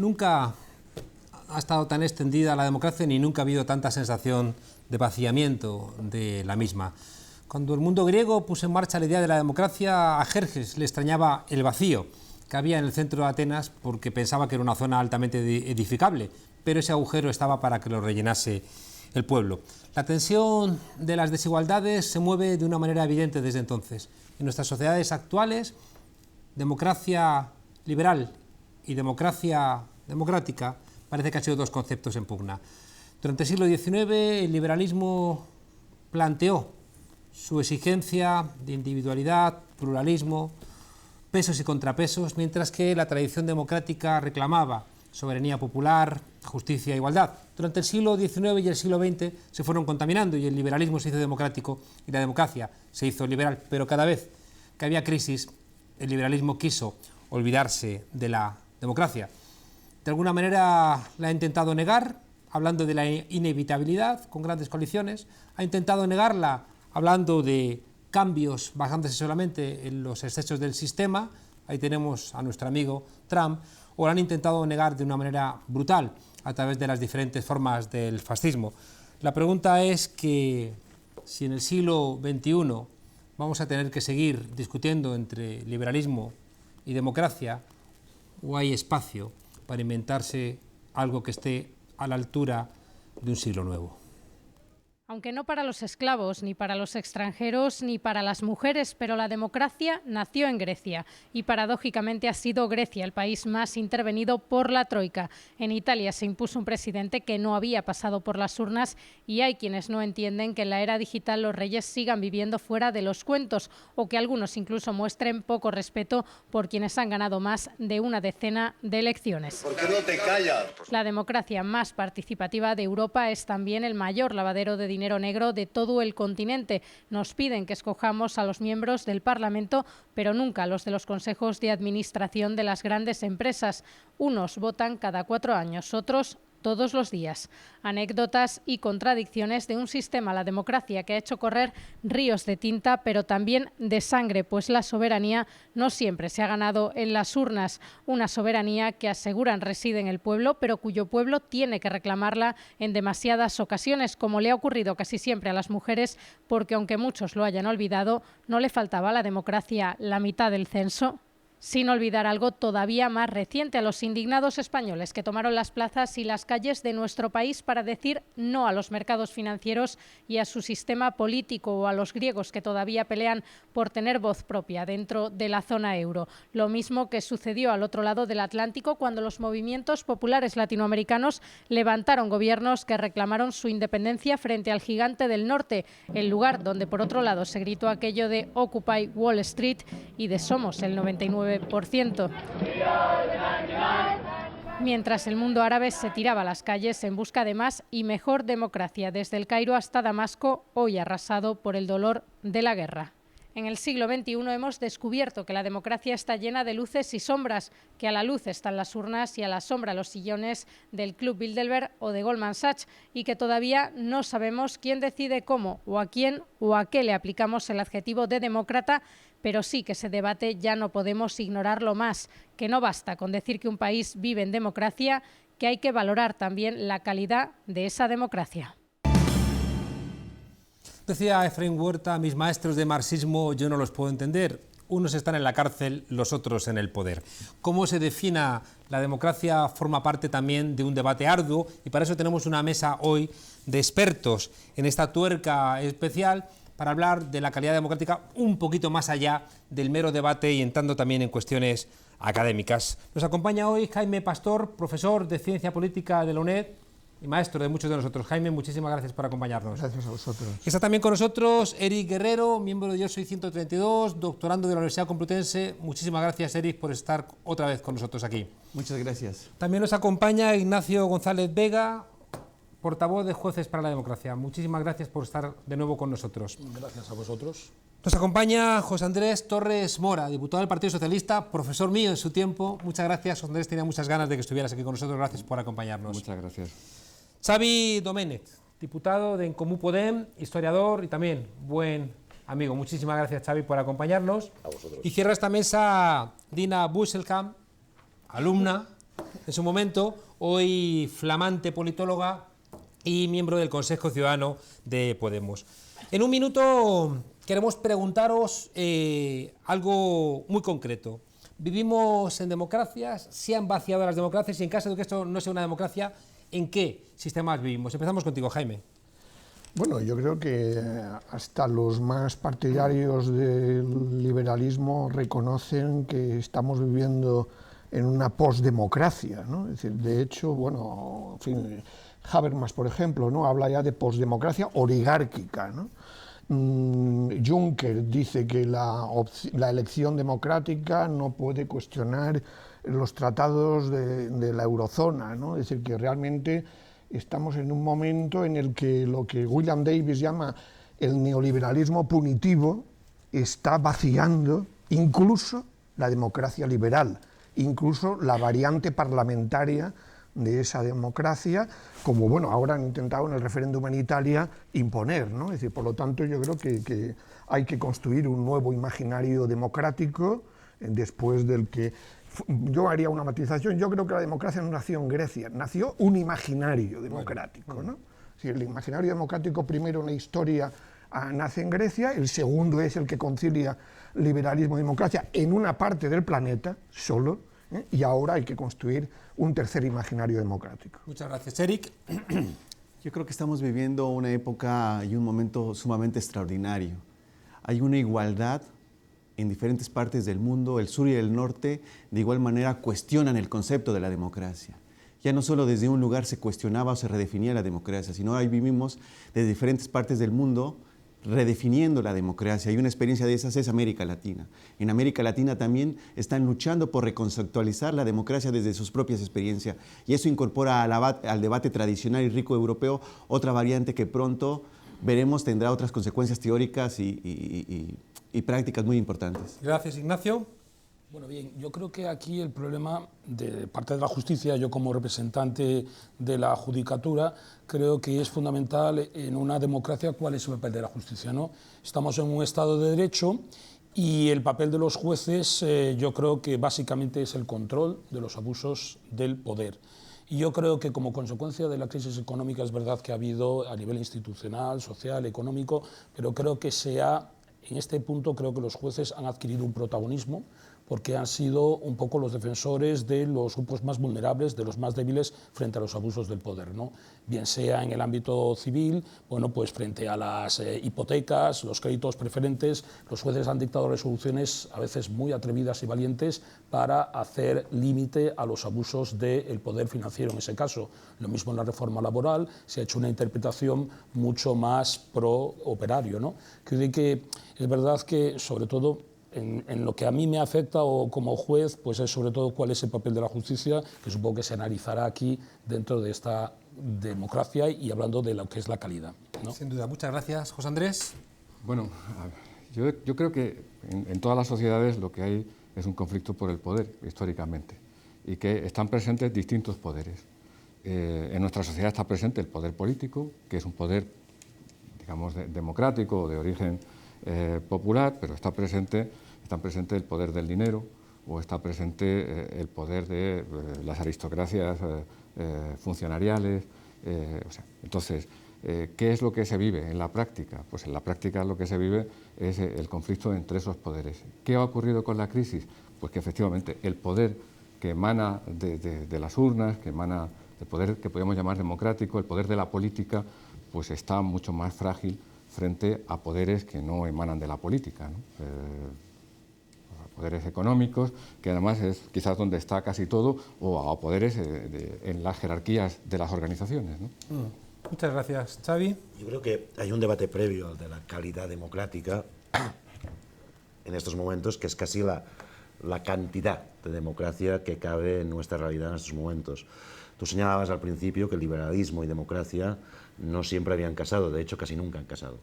Nunca ha estado tan extendida la democracia ni nunca ha habido tanta sensación de vaciamiento de la misma. Cuando el mundo griego puso en marcha la idea de la democracia, a Jerjes le extrañaba el vacío que había en el centro de Atenas porque pensaba que era una zona altamente edificable, pero ese agujero estaba para que lo rellenase el pueblo. La tensión de las desigualdades se mueve de una manera evidente desde entonces. En nuestras sociedades actuales, democracia liberal y democracia democrática parece que han sido dos conceptos en pugna. Durante el siglo XIX el liberalismo planteó su exigencia de individualidad, pluralismo, pesos y contrapesos, mientras que la tradición democrática reclamaba soberanía popular, justicia e igualdad. Durante el siglo XIX y el siglo XX se fueron contaminando y el liberalismo se hizo democrático y la democracia se hizo liberal, pero cada vez que había crisis el liberalismo quiso olvidarse de la democracia. De alguna manera la ha intentado negar, hablando de la inevitabilidad, con grandes coaliciones, ha intentado negarla hablando de cambios basándose solamente en los excesos del sistema, ahí tenemos a nuestro amigo Trump, o la han intentado negar de una manera brutal a través de las diferentes formas del fascismo. La pregunta es que si en el siglo XXI vamos a tener que seguir discutiendo entre liberalismo y democracia, o hay espacio para inventarse algo que esté a la altura de un siglo nuevo. Aunque no para los esclavos, ni para los extranjeros, ni para las mujeres, pero la democracia nació en Grecia y paradójicamente ha sido Grecia el país más intervenido por la Troika. En Italia se impuso un presidente que no había pasado por las urnas y hay quienes no entienden que en la era digital los reyes sigan viviendo fuera de los cuentos o que algunos incluso muestren poco respeto por quienes han ganado más de una decena de elecciones. ¿Por qué no te callas? La democracia más participativa de Europa es también el mayor lavadero de dinero negro de todo el continente. Nos piden que escojamos a los miembros del Parlamento, pero nunca a los de los consejos de administración de las grandes empresas. Unos votan cada 4 años, otros todos los días. Anécdotas y contradicciones de un sistema, la democracia, que ha hecho correr ríos de tinta, pero también de sangre, pues la soberanía no siempre se ha ganado en las urnas. Una soberanía que aseguran reside en el pueblo, pero cuyo pueblo tiene que reclamarla en demasiadas ocasiones, como le ha ocurrido casi siempre a las mujeres, porque aunque muchos lo hayan olvidado, no le faltaba a la democracia la mitad del censo. Sin olvidar algo todavía más reciente, a los indignados españoles que tomaron las plazas y las calles de nuestro país para decir no a los mercados financieros y a su sistema político, o a los griegos que todavía pelean por tener voz propia dentro de la zona euro. Lo mismo que sucedió al otro lado del Atlántico cuando los movimientos populares latinoamericanos levantaron gobiernos que reclamaron su independencia frente al gigante del norte, el lugar donde por otro lado se gritó aquello de Occupy Wall Street y de somos el 99%. Mientras el mundo árabe se tiraba a las calles en busca de más y mejor democracia, desde el Cairo hasta Damasco, hoy arrasado por el dolor de la guerra. En el siglo XXI hemos descubierto que la democracia está llena de luces y sombras, que a la luz están las urnas y a la sombra los sillones del Club Bilderberg o de Goldman Sachs, y que todavía no sabemos quién decide cómo o a quién o a qué le aplicamos el adjetivo de demócrata, pero sí que ese debate ya no podemos ignorarlo más, que no basta con decir que un país vive en democracia, que hay que valorar también la calidad de esa democracia. Decía Efraín Huerta, mis maestros de marxismo yo no los puedo entender. Unos están en la cárcel, los otros en el poder. Cómo se defina la democracia forma parte también de un debate arduo y para eso tenemos una mesa hoy de expertos en esta tuerca especial para hablar de la calidad democrática un poquito más allá del mero debate y entrando también en cuestiones académicas. Nos acompaña hoy Jaime Pastor, profesor de Ciencia Política de la UNED y maestro de muchos de nosotros. Jaime, muchísimas gracias por acompañarnos. Gracias a vosotros. Está también con nosotros Eric Guerrero, miembro de Yo Soy 132, doctorando de la Universidad Complutense. Muchísimas gracias, Eric, por estar otra vez con nosotros aquí. Muchas gracias. También nos acompaña Ignacio González Vega, portavoz de Jueces para la Democracia. Muchísimas gracias por estar de nuevo con nosotros. Gracias a vosotros. Nos acompaña José Andrés Torres Mora, diputado del Partido Socialista, profesor mío en su tiempo. Muchas gracias, José Andrés, tenía muchas ganas de que estuvieras aquí con nosotros. Gracias por acompañarnos. Muchas gracias. Xavi Domènech, diputado de En Comú Podem, historiador y también buen amigo. Muchísimas gracias, Xavi, por acompañarnos. A vosotros. Y cierra esta mesa Dina Busselkamp, alumna, en su momento, hoy flamante politóloga y miembro del Consejo Ciudadano de Podemos. En un minuto queremos preguntaros algo muy concreto. ¿Vivimos en democracias? ¿Se han vaciado las democracias? Y en caso de que esto no sea una democracia, ¿en qué sistemas vivimos? Empezamos contigo, Jaime. Bueno, yo creo que hasta los más partidarios del liberalismo reconocen que estamos viviendo en una posdemocracia, ¿no? Es decir, de hecho, bueno, en fin, Habermas, por ejemplo, ¿no?, habla ya de posdemocracia oligárquica, ¿no? Juncker dice que la elección democrática no puede cuestionar los tratados de la eurozona, ¿no? Es decir, que realmente estamos en un momento en el que lo que William Davis llama el neoliberalismo punitivo está vaciando incluso la democracia liberal, incluso la variante parlamentaria de esa democracia, como bueno, ahora han intentado en el referéndum en Italia imponer, ¿no? Es decir, por lo tanto, yo creo que hay que construir un nuevo imaginario democrático después del que... Yo haría una matización. Yo creo que la democracia no nació en Grecia, nació un imaginario democrático, ¿no? Si el imaginario democrático primero en la historia nace en Grecia, el segundo es el que concilia liberalismo y democracia en una parte del planeta solo, y ahora hay que construir un tercer imaginario democrático. Muchas gracias, Eric. Yo creo que estamos viviendo una época y un momento sumamente extraordinario. Hay una igualdad en diferentes partes del mundo, el sur y el norte, de igual manera cuestionan el concepto de la democracia. Ya no solo desde un lugar se cuestionaba o se redefinía la democracia, sino ahí vivimos de diferentes partes del mundo redefiniendo la democracia. Y una experiencia de esas es América Latina. En América Latina también están luchando por reconceptualizar la democracia desde sus propias experiencias. Y eso incorpora al debate tradicional y rico europeo otra variante que pronto veremos tendrá otras consecuencias teóricas y prácticas muy importantes. Gracias, Ignacio. Bueno, bien, yo creo que aquí el problema de parte de la justicia, yo como representante de la judicatura, creo que es fundamental en una democracia cuál es el papel de la justicia, ¿no? Estamos en un Estado de Derecho y el papel de los jueces yo creo que básicamente es el control de los abusos del poder. Y yo creo que como consecuencia de la crisis económica es verdad que ha habido a nivel institucional, social, económico, pero creo que en este punto creo que los jueces han adquirido un protagonismo porque han sido un poco los defensores de los grupos más vulnerables, de los más débiles frente a los abusos del poder, ¿no? Bien sea en el ámbito civil, bueno, pues frente a las hipotecas, los créditos preferentes, los jueces han dictado resoluciones a veces muy atrevidas y valientes para hacer límite a los abusos del poder financiero en ese caso. Lo mismo en la reforma laboral, se ha hecho una interpretación mucho más pro operario, ¿no? Creo que es verdad que, sobre todo, en lo que a mí me afecta o como juez, pues es sobre todo cuál es el papel de la justicia, que supongo que se analizará aquí dentro de esta democracia y hablando de lo que es la calidad, ¿no? Sin duda. Muchas gracias, José Andrés. Bueno, yo creo que en todas las sociedades lo que hay es un conflicto por el poder, históricamente, y que están presentes distintos poderes. En nuestra sociedad está presente el poder político, que es un poder, digamos, democrático o de origen popular, pero está presente el poder del dinero o está presente el poder de las aristocracias funcionariales. Entonces, ¿qué es lo que se vive en la práctica? Pues en la práctica lo que se vive es el conflicto entre esos poderes. ¿Qué ha ocurrido con la crisis? Pues que efectivamente el poder que emana de las urnas, que emana del poder que podemos llamar democrático, el poder de la política, pues está mucho más frágil frente a poderes que no emanan de la política, ¿no? Poderes económicos, que además es quizás donde está casi todo, o a poderes en las jerarquías de las organizaciones, ¿no? Muchas gracias, Xavi. Yo creo que hay un debate previo al de la calidad democrática en estos momentos, que es casi la cantidad de democracia que cabe en nuestra realidad en estos momentos. Tú señalabas al principio que el liberalismo y democracia no siempre habían casado, de hecho casi nunca han casado.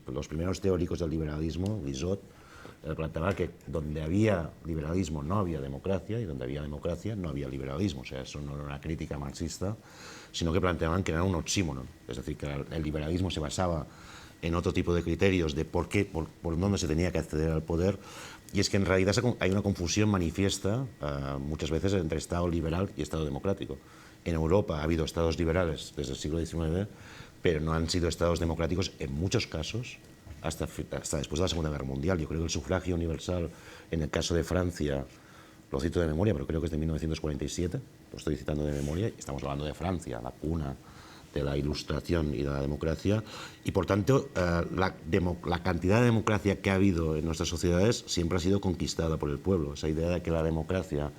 Los primeros teóricos del liberalismo, Guizot, planteaba que donde había liberalismo no había democracia y donde había democracia no había liberalismo. O sea, eso no era una crítica marxista, sino que planteaban que era un oxímoron. Es decir, que el liberalismo se basaba en otro tipo de criterios de por dónde se tenía que acceder al poder, Y es que en realidad hay una confusión manifiesta muchas veces entre Estado liberal y Estado democrático. En Europa ha habido Estados liberales desde el siglo XIX, pero no han sido Estados democráticos en muchos casos hasta después de la Segunda Guerra Mundial. Yo creo que el sufragio universal, en el caso de Francia, lo cito de memoria, pero creo que es de 1947, lo estoy citando de memoria, y estamos hablando de Francia, la cuna de la Ilustración y de la democracia, y por tanto la cantidad de democracia que ha habido en nuestras sociedades siempre ha sido conquistada por el pueblo. Esa idea de que la democracia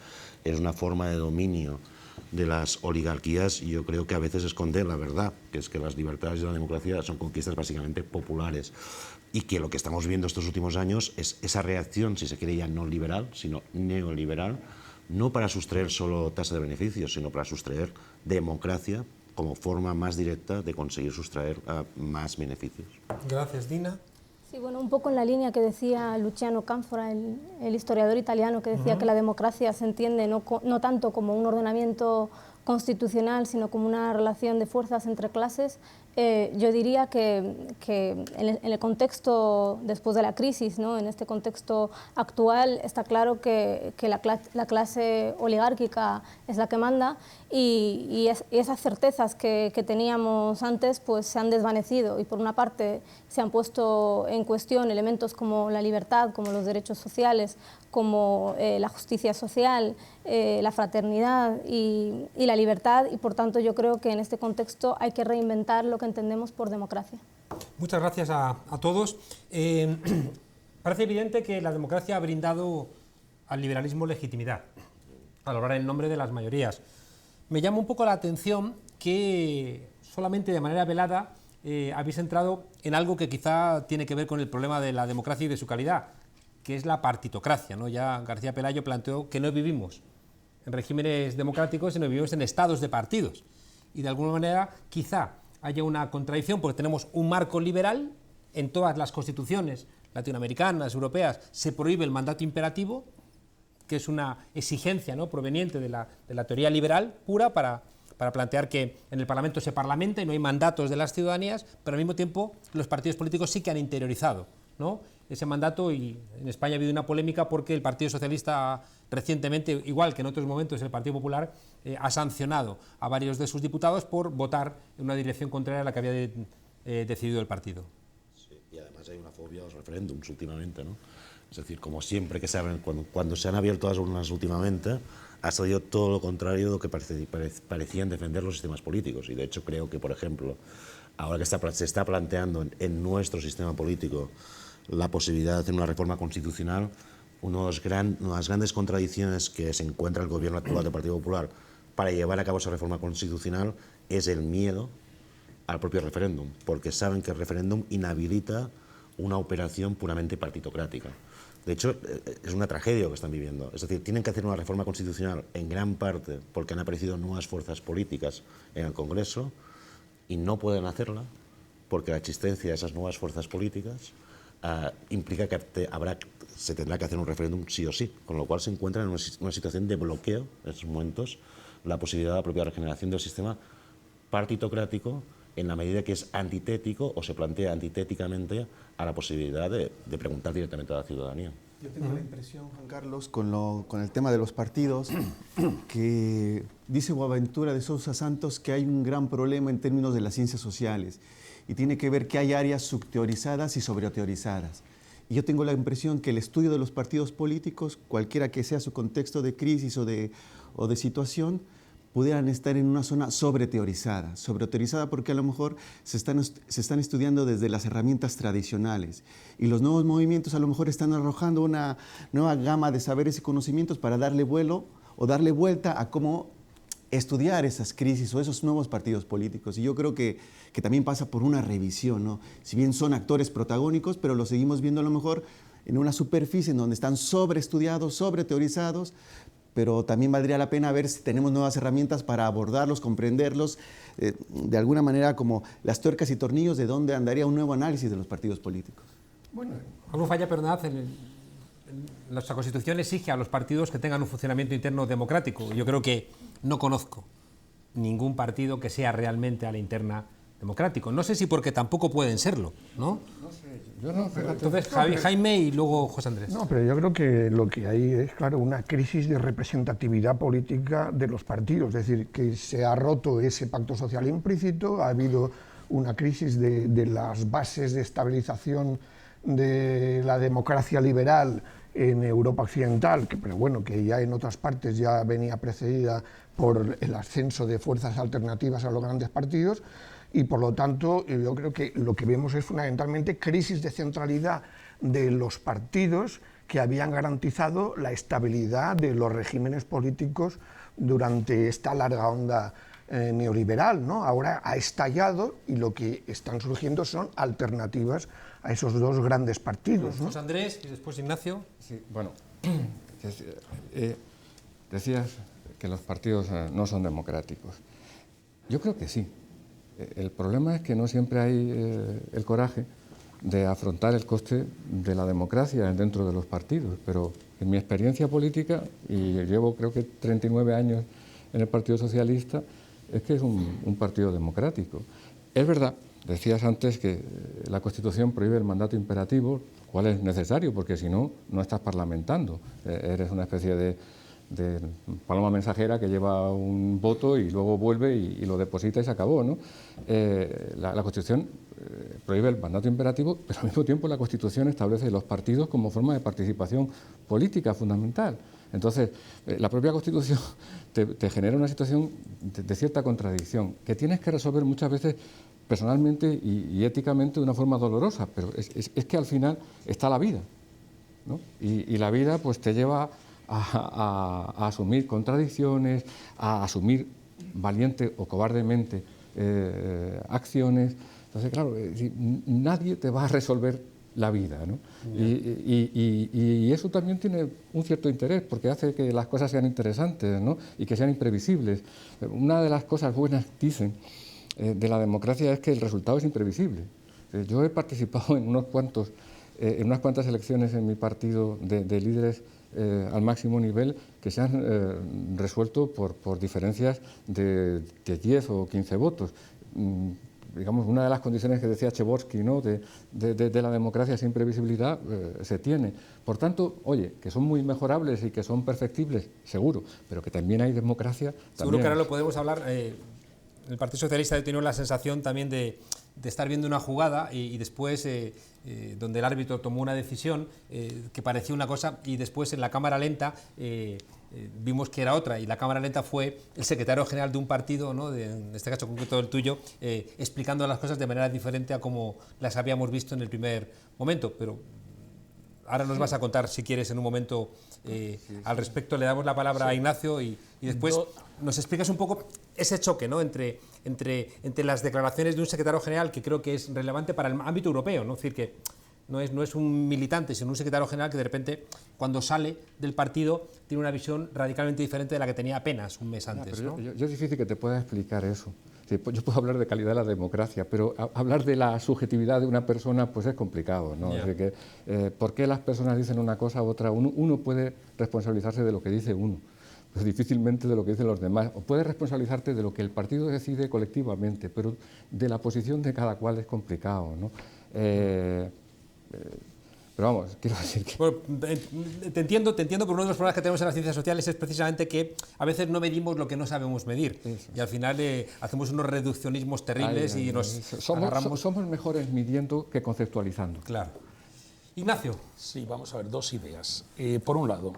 es una forma de dominio de las oligarquías, yo creo que a veces esconde la verdad, que es que las libertades de la democracia son conquistas básicamente populares, y que lo que estamos viendo estos últimos años es esa reacción, si se quiere ya no liberal, sino neoliberal, no para sustraer solo tasa de beneficios, sino para sustraer democracia como forma más directa de conseguir sustraer más beneficios. Gracias, Dina. Sí, bueno, un poco en la línea que decía Luciano Canfora, el historiador italiano, que decía que la democracia se entiende no tanto como un ordenamiento constitucional, sino como una relación de fuerzas entre clases. Yo diría que en el contexto después de la crisis, ¿no? En este contexto actual, está claro que la clase oligárquica es la que manda, y esas certezas que teníamos antes pues se han desvanecido, y por una parte se han puesto en cuestión elementos como la libertad, como los derechos sociales, como la justicia social, la fraternidad y la libertad, y por tanto yo creo que en este contexto hay que reinventar lo que entendemos por democracia. Muchas gracias a todos. Parece evidente que la democracia ha brindado al liberalismo legitimidad, al hablar en nombre de las mayorías. Me llama un poco la atención que solamente de manera velada habéis entrado en algo que quizá tiene que ver con el problema de la democracia y de su calidad, que es la partitocracia, ¿no? Ya García Pelayo planteó que no vivimos en regímenes democráticos, sino vivimos en estados de partidos. Y de alguna manera quizá haya una contradicción, porque tenemos un marco liberal, en todas las constituciones latinoamericanas, europeas, se prohíbe el mandato imperativo, que es una exigencia, ¿no?, proveniente de la teoría liberal pura para plantear que en el Parlamento se parlamenta y no hay mandatos de las ciudadanías, pero al mismo tiempo los partidos políticos sí que han interiorizado, ¿no?, ese mandato, y en España ha habido una polémica porque el Partido Socialista recientemente, igual que en otros momentos el Partido Popular, ha sancionado a varios de sus diputados por votar en una dirección contraria a la que había decidido el partido. Sí, y además hay una fobia a los referéndums últimamente, ¿no? Es decir, como siempre que se abren, cuando se han abierto las urnas últimamente, ha salido todo lo contrario de lo que parecían defender los sistemas políticos. Y de hecho creo que, por ejemplo, ahora que se está planteando en nuestro sistema político la posibilidad de hacer una reforma constitucional, una de las grandes contradicciones que se encuentra el gobierno actual del Partido Popular para llevar a cabo esa reforma constitucional es el miedo al propio referéndum, porque saben que el referéndum inhabilita una operación puramente partitocrática. De hecho, es una tragedia lo que están viviendo. Es decir, tienen que hacer una reforma constitucional en gran parte porque han aparecido nuevas fuerzas políticas en el Congreso, y no pueden hacerla porque la existencia de esas nuevas fuerzas políticas implica que se tendrá que hacer un referéndum sí o sí, con lo cual se encuentra en una situación de bloqueo en estos momentos la posibilidad de la propia regeneración del sistema partitocrático, en la medida que es antitético o se plantea antitéticamente a la posibilidad de preguntar directamente a la ciudadanía. Yo tengo la impresión, Juan Carlos, con el tema de los partidos, que dice Boaventura de Sousa Santos que hay un gran problema en términos de las ciencias sociales, y tiene que ver que hay áreas subteorizadas y sobreteorizadas. Y yo tengo la impresión que el estudio de los partidos políticos, cualquiera que sea su contexto de crisis o de situación, pudieran estar en una zona sobreteorizada porque a lo mejor se están estudiando desde las herramientas tradicionales, y los nuevos movimientos a lo mejor están arrojando una nueva gama de saberes y conocimientos para darle vuelo o darle vuelta a cómo estudiar esas crisis o esos nuevos partidos políticos. Y yo creo que también pasa por una revisión, ¿no? Si bien son actores protagónicos, pero los seguimos viendo a lo mejor en una superficie en donde están sobreestudiados, sobreteorizados, pero también valdría la pena ver si tenemos nuevas herramientas para abordarlos, comprenderlos, de alguna manera como las tuercas y tornillos de dónde andaría un nuevo análisis de los partidos políticos. Bueno, algo falla, perdonad, nuestra Constitución exige a los partidos que tengan un funcionamiento interno democrático. Yo creo que no conozco ningún partido que sea realmente a la interna democrático. No sé si porque tampoco pueden serlo, ¿no? No sé, yo no, fíjate. Entonces, Jaime y luego José Andrés. No, pero yo creo que lo que hay es, claro, una crisis de representatividad política de los partidos, es decir, que se ha roto ese pacto social implícito, ha habido una crisis de las bases de estabilización de la democracia liberal en Europa occidental, pero bueno, que ya en otras partes ya venía precedida por el ascenso de fuerzas alternativas a los grandes partidos, y por lo tanto yo creo que lo que vemos es fundamentalmente crisis de centralidad de los partidos que habían garantizado la estabilidad de los regímenes políticos durante esta larga onda neoliberal, ¿no? Ahora ha estallado y lo que están surgiendo son alternativas a esos dos grandes partidos, ¿no? José Andrés y después Ignacio. Sí, bueno, decías que los partidos no son democráticos. Yo creo que sí. El problema es que no siempre hay el coraje de afrontar el coste de la democracia dentro de los partidos, pero en mi experiencia política, y llevo creo que 39 años en el Partido Socialista, es que es un partido democrático. Es verdad, decías antes que la Constitución prohíbe el mandato imperativo, cual es necesario, porque si no, no estás parlamentando. Eres una especie de paloma mensajera que lleva un voto y luego vuelve y lo deposita y se acabó, ¿no? La Constitución prohíbe el mandato imperativo, pero al mismo tiempo la Constitución establece los partidos como forma de participación política fundamental. Entonces, la propia Constitución te genera una situación de cierta contradicción que tienes que resolver muchas veces personalmente y éticamente de una forma dolorosa, pero es que al final está la vida, ¿no? Y la vida pues te lleva a asumir contradicciones, a asumir valiente o cobardemente acciones. Entonces, claro, nadie te va a resolver la vida, ¿no? Y eso también tiene un cierto interés, porque hace que las cosas sean interesantes, ¿no? Y que sean imprevisibles. Una de las cosas buenas, dicen, de la democracia es que el resultado es imprevisible. Yo he participado en unas cuantas elecciones en mi partido de líderes al máximo nivel que se han resuelto por diferencias de 10 o 15 votos. Digamos, una de las condiciones que decía Chevorsky, ¿no?, de la democracia sin previsibilidad se tiene. Por tanto, oye, que son muy mejorables y que son perfectibles, seguro, pero que también hay democracia. Seguro que ahora lo podemos hablar. El Partido Socialista ha tenido la sensación también de estar viendo una jugada y después donde el árbitro tomó una decisión que parecía una cosa y después en la cámara lenta vimos que era otra, y la cámara lenta fue el secretario general de un partido, ¿no?, en este caso concreto el tuyo, explicando las cosas de manera diferente a como las habíamos visto en el primer momento. Pero ahora nos vas a contar, si quieres, en un momento al respecto. Le damos la palabra a Ignacio y después nos explicas un poco ese choque, ¿no?, entre las declaraciones de un secretario general, que creo que es relevante para el ámbito europeo, ¿no? Es decir, que no es un militante, sino un secretario general que de repente, cuando sale del partido, tiene una visión radicalmente diferente de la que tenía apenas un mes antes, ¿no? Yo es difícil que te pueda explicar eso. Yo puedo hablar de calidad de la democracia, pero hablar de la subjetividad de una persona pues es complicado, ¿no? Yeah. Así que, ¿por qué las personas dicen una cosa u otra? Uno puede responsabilizarse de lo que dice uno, pues difícilmente de lo que dicen los demás. O puedes responsabilizarte de lo que el partido decide colectivamente, pero de la posición de cada cual es complicado, ¿no? Pero vamos, quiero decir que... Bueno, te entiendo, pero uno de los problemas que tenemos en las ciencias sociales es precisamente que a veces no medimos lo que no sabemos medir. Eso. Y al final hacemos unos reduccionismos terribles y nos agarramos... Somos mejores midiendo que conceptualizando. Claro. Ignacio. Sí, vamos a ver, dos ideas. Por un lado,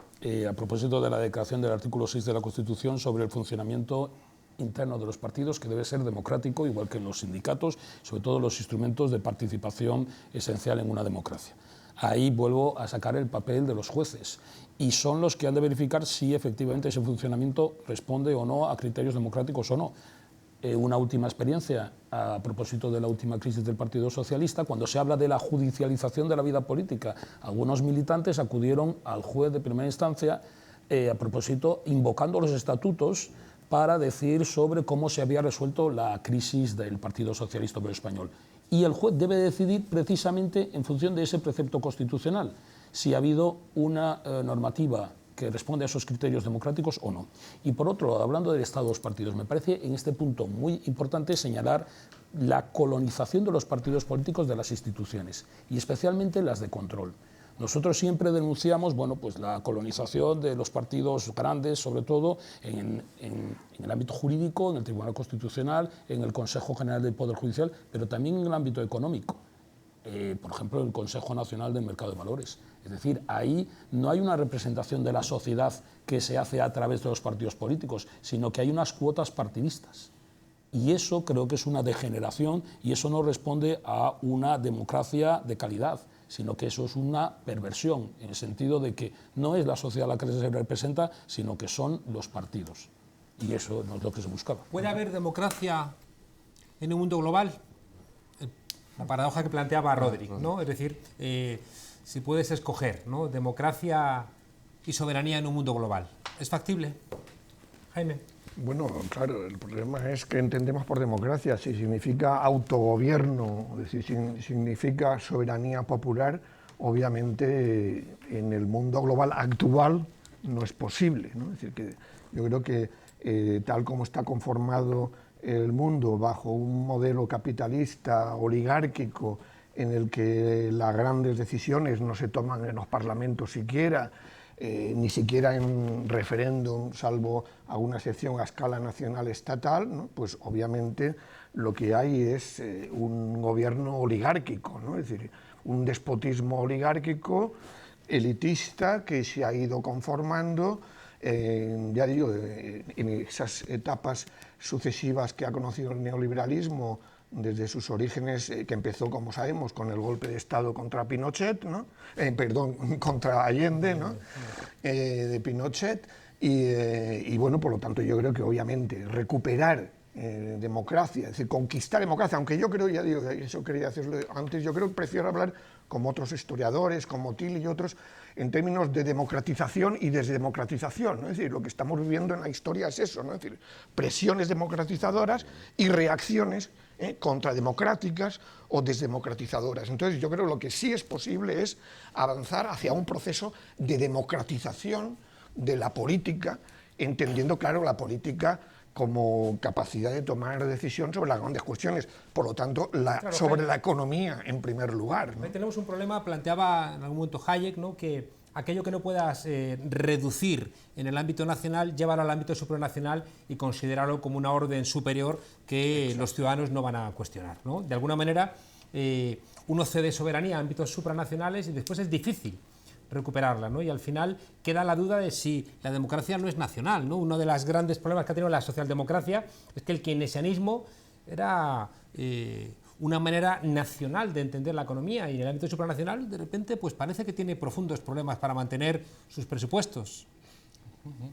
a propósito de la declaración del artículo 6 de la Constitución sobre el funcionamiento interno de los partidos, que debe ser democrático, igual que en los sindicatos, sobre todo los instrumentos de participación esencial en una democracia. Ahí vuelvo a sacar el papel de los jueces, y son los que han de verificar si efectivamente ese funcionamiento responde o no a criterios democráticos o no. Una última experiencia a propósito de la última crisis del Partido Socialista, cuando se habla de la judicialización de la vida política, algunos militantes acudieron al juez de primera instancia a propósito, invocando los estatutos para decir sobre cómo se había resuelto la crisis del Partido Socialista Obrero Español. Y el juez debe decidir precisamente en función de ese precepto constitucional, si ha habido una normativa que responde a esos criterios democráticos o no. Y por otro lado, hablando del Estado de los partidos, me parece en este punto muy importante señalar la colonización de los partidos políticos de las instituciones, y especialmente las de control. Nosotros siempre denunciamos pues la colonización de los partidos grandes, sobre todo en el ámbito jurídico, en el Tribunal Constitucional, en el Consejo General del Poder Judicial, pero también en el ámbito económico. Por ejemplo, el Consejo Nacional del Mercado de Valores. Es decir, ahí no hay una representación de la sociedad que se hace a través de los partidos políticos, sino que hay unas cuotas partidistas. Y eso creo que es una degeneración, y eso no responde a una democracia de calidad, sino que eso es una perversión, en el sentido de que no es la sociedad la que se representa, sino que son los partidos. Y eso no es lo que se buscaba. ¿Puede haber democracia en un mundo global? La paradoja que planteaba Rodrik, ¿no? Es decir, si puedes escoger, ¿no?, democracia y soberanía en un mundo global, ¿es factible? Jaime. Bueno, claro, el problema es que entendemos por democracia. Si significa autogobierno, si significa soberanía popular, obviamente en el mundo global actual no es posible, ¿no? Es decir, que yo creo que tal como está conformado el mundo bajo un modelo capitalista, oligárquico, en el que las grandes decisiones no se toman en los parlamentos siquiera, ni siquiera en referéndum, salvo alguna excepción a escala nacional estatal, ¿no? Pues obviamente lo que hay es un gobierno oligárquico, ¿no? Es decir, un despotismo oligárquico, elitista, que se ha ido conformando, ya digo, en esas etapas sucesivas que ha conocido el neoliberalismo, desde sus orígenes, que empezó, como sabemos, con el golpe de Estado contra Pinochet, ¿no? Contra Allende, ¿no? De Pinochet, y bueno, por lo tanto, yo creo que obviamente recuperar democracia, es decir, conquistar democracia, aunque yo creo, ya digo, eso quería decirlo antes, yo creo que prefiero hablar como otros historiadores, como Till y otros, en términos de democratización y desdemocratización, ¿no? Es decir, lo que estamos viviendo en la historia es eso, ¿no? Es decir, presiones democratizadoras y reacciones contrademocráticas o desdemocratizadoras. Entonces yo creo que lo que sí es posible es avanzar hacia un proceso de democratización de la política, entendiendo, claro, la política como capacidad de tomar decisión sobre las grandes cuestiones, por lo tanto, claro, sobre la economía en primer lugar, ¿no? Ahí tenemos un problema, planteaba en algún momento Hayek, ¿no?, que aquello que no puedas reducir en el ámbito nacional, llévalo al ámbito supranacional y considerarlo como una orden superior que Exacto. Los ciudadanos no van a cuestionar, ¿no? De alguna manera, uno cede soberanía a ámbitos supranacionales y después es difícil recuperarla, ¿no? Y al final queda la duda de si la democracia no es nacional, ¿no? Uno de los grandes problemas que ha tenido la socialdemocracia es que el keynesianismo era una manera nacional de entender la economía, y en el ámbito supranacional de repente pues parece que tiene profundos problemas para mantener sus presupuestos.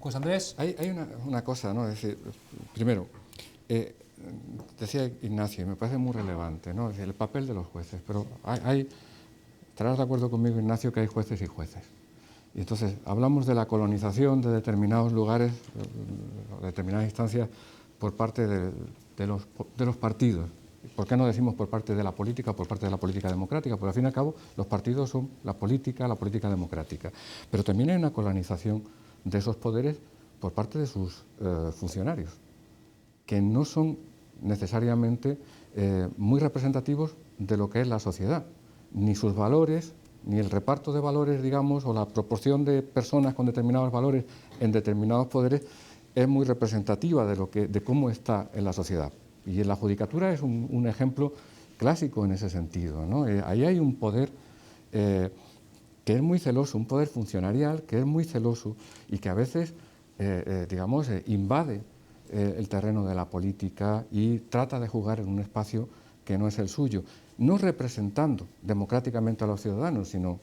Pues Andrés. Hay una cosa, ¿no? Es decir, primero, decía Ignacio, me parece muy relevante, ¿no? Es decir, el papel de los jueces, pero estarás de acuerdo conmigo, Ignacio, que hay jueces y jueces. Y entonces hablamos de la colonización de determinados lugares, de determinadas instancias, por parte de los partidos. ¿Por qué no decimos por parte de la política o por parte de la política democrática? Porque al fin y al cabo los partidos son la política democrática. Pero también hay una colonización de esos poderes por parte de sus funcionarios, que no son necesariamente muy representativos de lo que es la sociedad, ni sus valores, ni el reparto de valores, digamos, o la proporción de personas con determinados valores en determinados poderes es muy representativa de cómo está en la sociedad. Y en la judicatura es un ejemplo clásico en ese sentido, ¿no? Ahí hay un poder que es muy celoso, un poder funcionarial que es muy celoso y que a veces, digamos, invade el terreno de la política y trata de jugar en un espacio que no es el suyo, no representando democráticamente a los ciudadanos, sino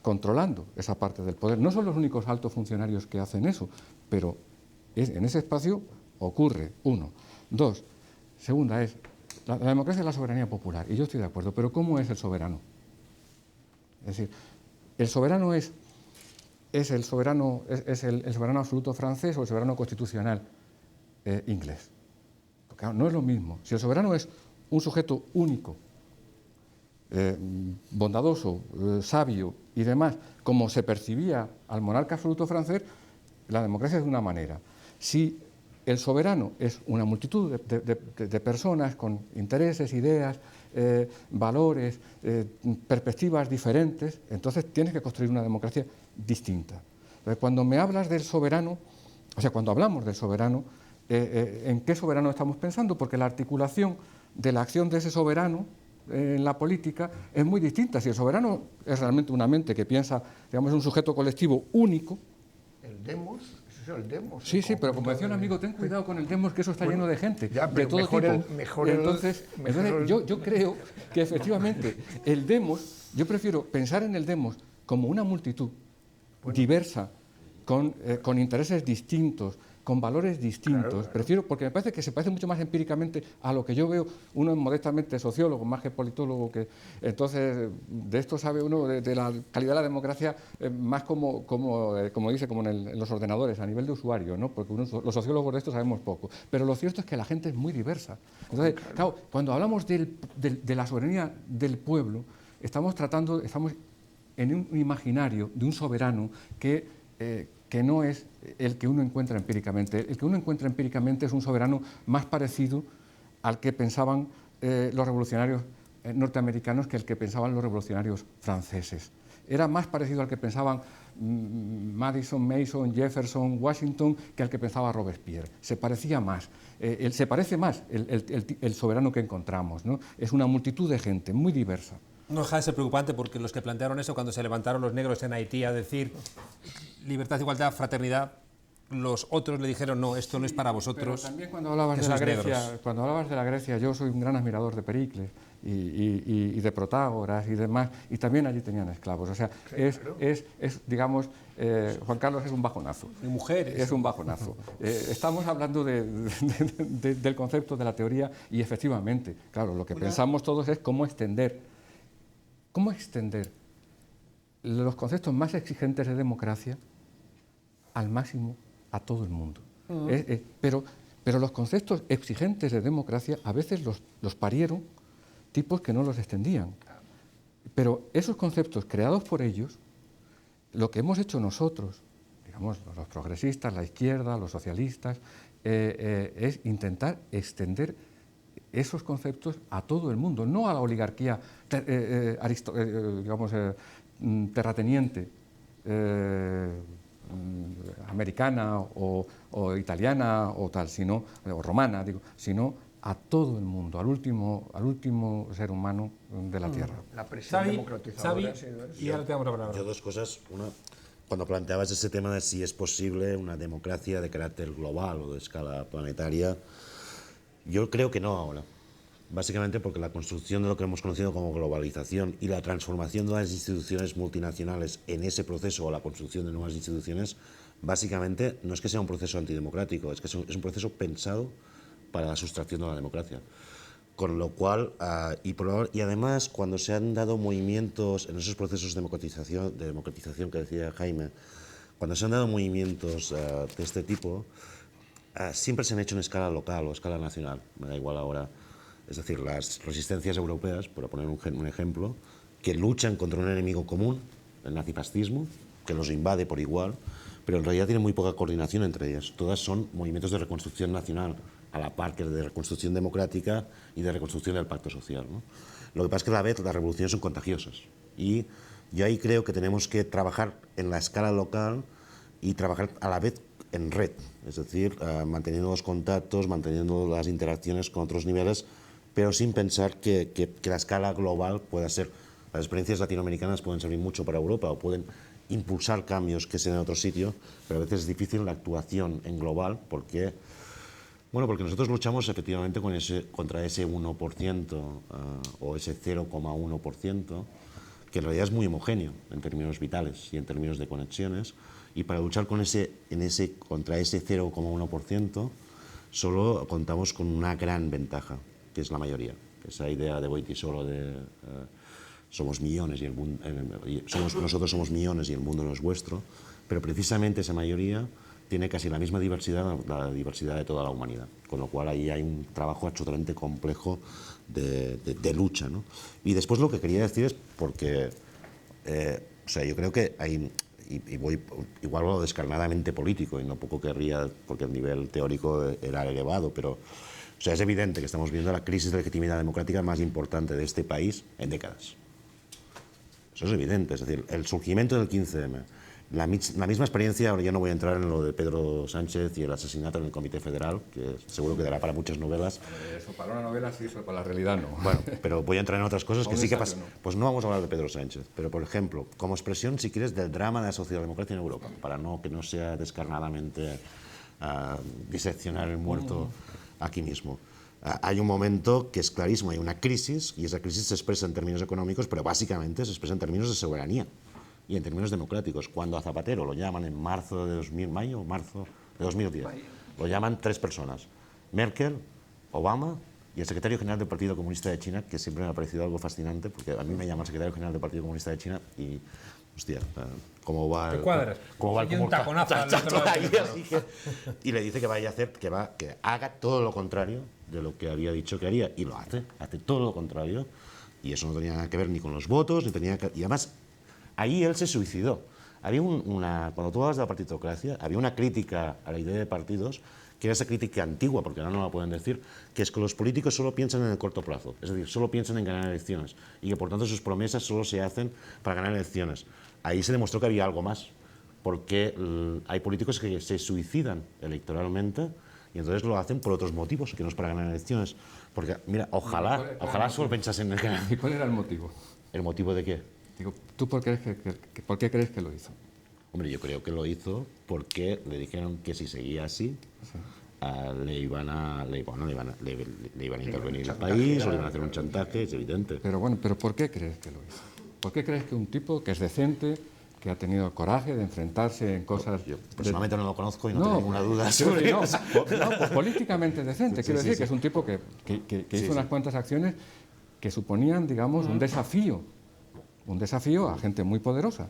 controlando esa parte del poder. No son los únicos altos funcionarios que hacen eso, pero en ese espacio ocurre, uno. Dos, segunda es, la democracia es la soberanía popular, y yo estoy de acuerdo, pero ¿cómo es el soberano? Es decir, el soberano es el soberano absoluto francés o el soberano constitucional inglés. Porque no es lo mismo. Si el soberano es un sujeto único, bondadoso, sabio y demás, como se percibía al monarca absoluto francés, la democracia es de una manera. Si el soberano es una multitud de personas con intereses, ideas, valores, perspectivas diferentes, entonces tienes que construir una democracia distinta. Entonces, cuando me hablas del soberano, o sea, cuando hablamos del soberano, ¿en qué soberano estamos pensando? Porque la articulación de la acción de ese soberano en la política es muy distinta. Si el soberano es realmente una mente que piensa, digamos, es un sujeto colectivo único. El demos, eso es el demos. Sí, sí, pero como decía un amigo, ten cuidado con el demos, que eso está lleno de gente, ya, de todo tipo. Entonces, yo creo que efectivamente el demos, yo prefiero pensar en el demos como una multitud diversa, con intereses distintos, con valores distintos. Prefiero, porque me parece que se parece mucho más empíricamente a lo que yo veo. Uno es modestamente sociólogo, más que politólogo, que entonces de esto sabe uno de la calidad de la democracia más como dice, como en los ordenadores, a nivel de usuario, ¿no? Porque los sociólogos de esto sabemos poco. Pero lo cierto es que la gente es muy diversa. Entonces, claro, cuando hablamos de la soberanía del pueblo, estamos en un imaginario de un soberano que no es el que uno encuentra empíricamente. El que uno encuentra empíricamente es un soberano más parecido al que pensaban los revolucionarios norteamericanos que el que pensaban los revolucionarios franceses. Era más parecido al que pensaban Madison, Mason, Jefferson, Washington, que al que pensaba Robespierre. Se parecía más. Se parece más el soberano que encontramos, ¿no? Es una multitud de gente muy diversa. No deja de ser preocupante, porque los que plantearon eso cuando se levantaron los negros en Haití a decir libertad, igualdad, fraternidad, los otros le dijeron no, esto no es para vosotros. Pero también cuando hablabas de la Grecia, yo soy un gran admirador de Pericles y de Protágoras y demás, y también allí tenían esclavos. O sea, digamos, Juan Carlos es un bajonazo. Y mujeres. Es un bajonazo. Estamos hablando del concepto de la teoría y efectivamente, claro, lo que pensamos todos es cómo extender los conceptos más exigentes de democracia al máximo a todo el mundo. Pero los conceptos exigentes de democracia a veces los parieron tipos que no los extendían. Pero esos conceptos creados por ellos, lo que hemos hecho nosotros, digamos, los progresistas, la izquierda, los socialistas, es intentar extender esos conceptos a todo el mundo, no a la oligarquía terrateniente americana o italiana o tal, o romana, sino a todo el mundo, al último ser humano de la Tierra. La presión democratizadora. Y ahora te damos la palabra. Yo dos cosas. Una, cuando planteabas ese tema de si es posible una democracia de carácter global o de escala planetaria, yo creo que no ahora. Básicamente porque la construcción de lo que hemos conocido como globalización y la transformación de las instituciones multinacionales en ese proceso, o la construcción de nuevas instituciones, básicamente no es que sea un proceso antidemocrático, es que es un proceso pensado para la sustracción de la democracia. Con lo cual, y además, cuando se han dado movimientos en esos procesos de democratización que decía Jaime, cuando se han dado movimientos de este tipo, siempre se han hecho en escala local o escala nacional, me da igual ahora. Es decir, las resistencias europeas, por poner un ejemplo, que luchan contra un enemigo común, el nazifascismo, que los invade por igual, pero en realidad tienen muy poca coordinación entre ellas. Todas son movimientos de reconstrucción nacional, a la par que de reconstrucción democrática y de reconstrucción del pacto social, ¿no? Lo que pasa es que a la vez las revoluciones son contagiosas. Y yo ahí creo que tenemos que trabajar en la escala local y trabajar a la vez en red, es decir, manteniendo los contactos, manteniendo las interacciones con otros niveles, pero sin pensar que la escala global pueda ser. Las experiencias latinoamericanas pueden servir mucho para Europa o pueden impulsar cambios que sean en otro sitio, pero a veces es difícil la actuación en global porque nosotros luchamos efectivamente contra ese 1% o ese 0,1%, que en realidad es muy homogéneo en términos vitales y en términos de conexiones, y para luchar contra ese 0,1% solo contamos con una gran ventaja, que es la mayoría. Esa idea de Wojtyła de somos millones y el mundo, nosotros somos millones y el mundo no es vuestro, pero precisamente esa mayoría tiene casi la misma diversidad, la diversidad de toda la humanidad, con lo cual ahí hay un trabajo absolutamente complejo de lucha, ¿no? Y después lo que quería decir es porque, o sea, yo creo que hay, y voy igual lo descarnadamente político, y no poco querría, porque el nivel teórico era elevado, pero, o sea, es evidente que estamos viendo la crisis de legitimidad democrática más importante de este país en décadas. Eso es evidente, es decir, el surgimiento del 15M, la misma experiencia, ahora ya no voy a entrar en lo de Pedro Sánchez y el asesinato en el Comité Federal, que seguro que dará para muchas novelas. Eso para una novela sí, eso para la realidad no. Bueno, pero voy a entrar en otras cosas que sí que pasan. Pues no vamos a hablar de Pedro Sánchez, pero por ejemplo, como expresión, si quieres, del drama de la socialdemocracia en Europa, para que no sea descarnadamente diseccionar el muerto aquí mismo. Hay un momento que es clarísimo, hay una crisis, y esa crisis se expresa en términos económicos, pero básicamente se expresa en términos de soberanía y en términos democráticos. Cuando a Zapatero lo llaman en marzo de 2010, lo llaman 3 personas: Merkel, Obama y el secretario general del Partido Comunista de China, que siempre me ha parecido algo fascinante, porque a mí me llama el secretario general del Partido Comunista de China y, hostia, ¿cómo va? Te cuadras. ¿Cómo va? Un taconazo al otro lado. Y le dice que vaya a hacer, que haga todo lo contrario de lo que había dicho que haría, y lo hace todo lo contrario, y eso no tenía nada que ver ni con los votos, ni tenía que, y además ahí él se suicidó. Había cuando tú hablas de la partidocracia, había una crítica a la idea de partidos, que era esa crítica antigua, porque ahora no la pueden decir, que es que los políticos solo piensan en el corto plazo, es decir, solo piensan en ganar elecciones, y que por tanto sus promesas solo se hacen para ganar elecciones. Ahí se demostró que había algo más, porque hay políticos que se suicidan electoralmente, y entonces lo hacen por otros motivos, que no es para ganar elecciones. Porque, mira, ojalá solo pensasen en el ganar. ¿Y cuál era el motivo? ¿El motivo de qué? Digo, ¿tú por qué crees que lo hizo? Hombre, yo creo que lo hizo porque le dijeron que si seguía así, le iban a intervenir el país, o le iban a hacer un chantaje, es evidente. Pero bueno, ¿por qué crees que lo hizo? ¿Por qué crees que un tipo que es decente, que ha tenido el coraje de enfrentarse en cosas... Yo personalmente no lo conozco y no tengo ninguna duda sobre eso. Pues políticamente decente, quiero decir que es un tipo que hizo unas cuantas acciones que suponían, digamos, un desafío a gente muy poderosa.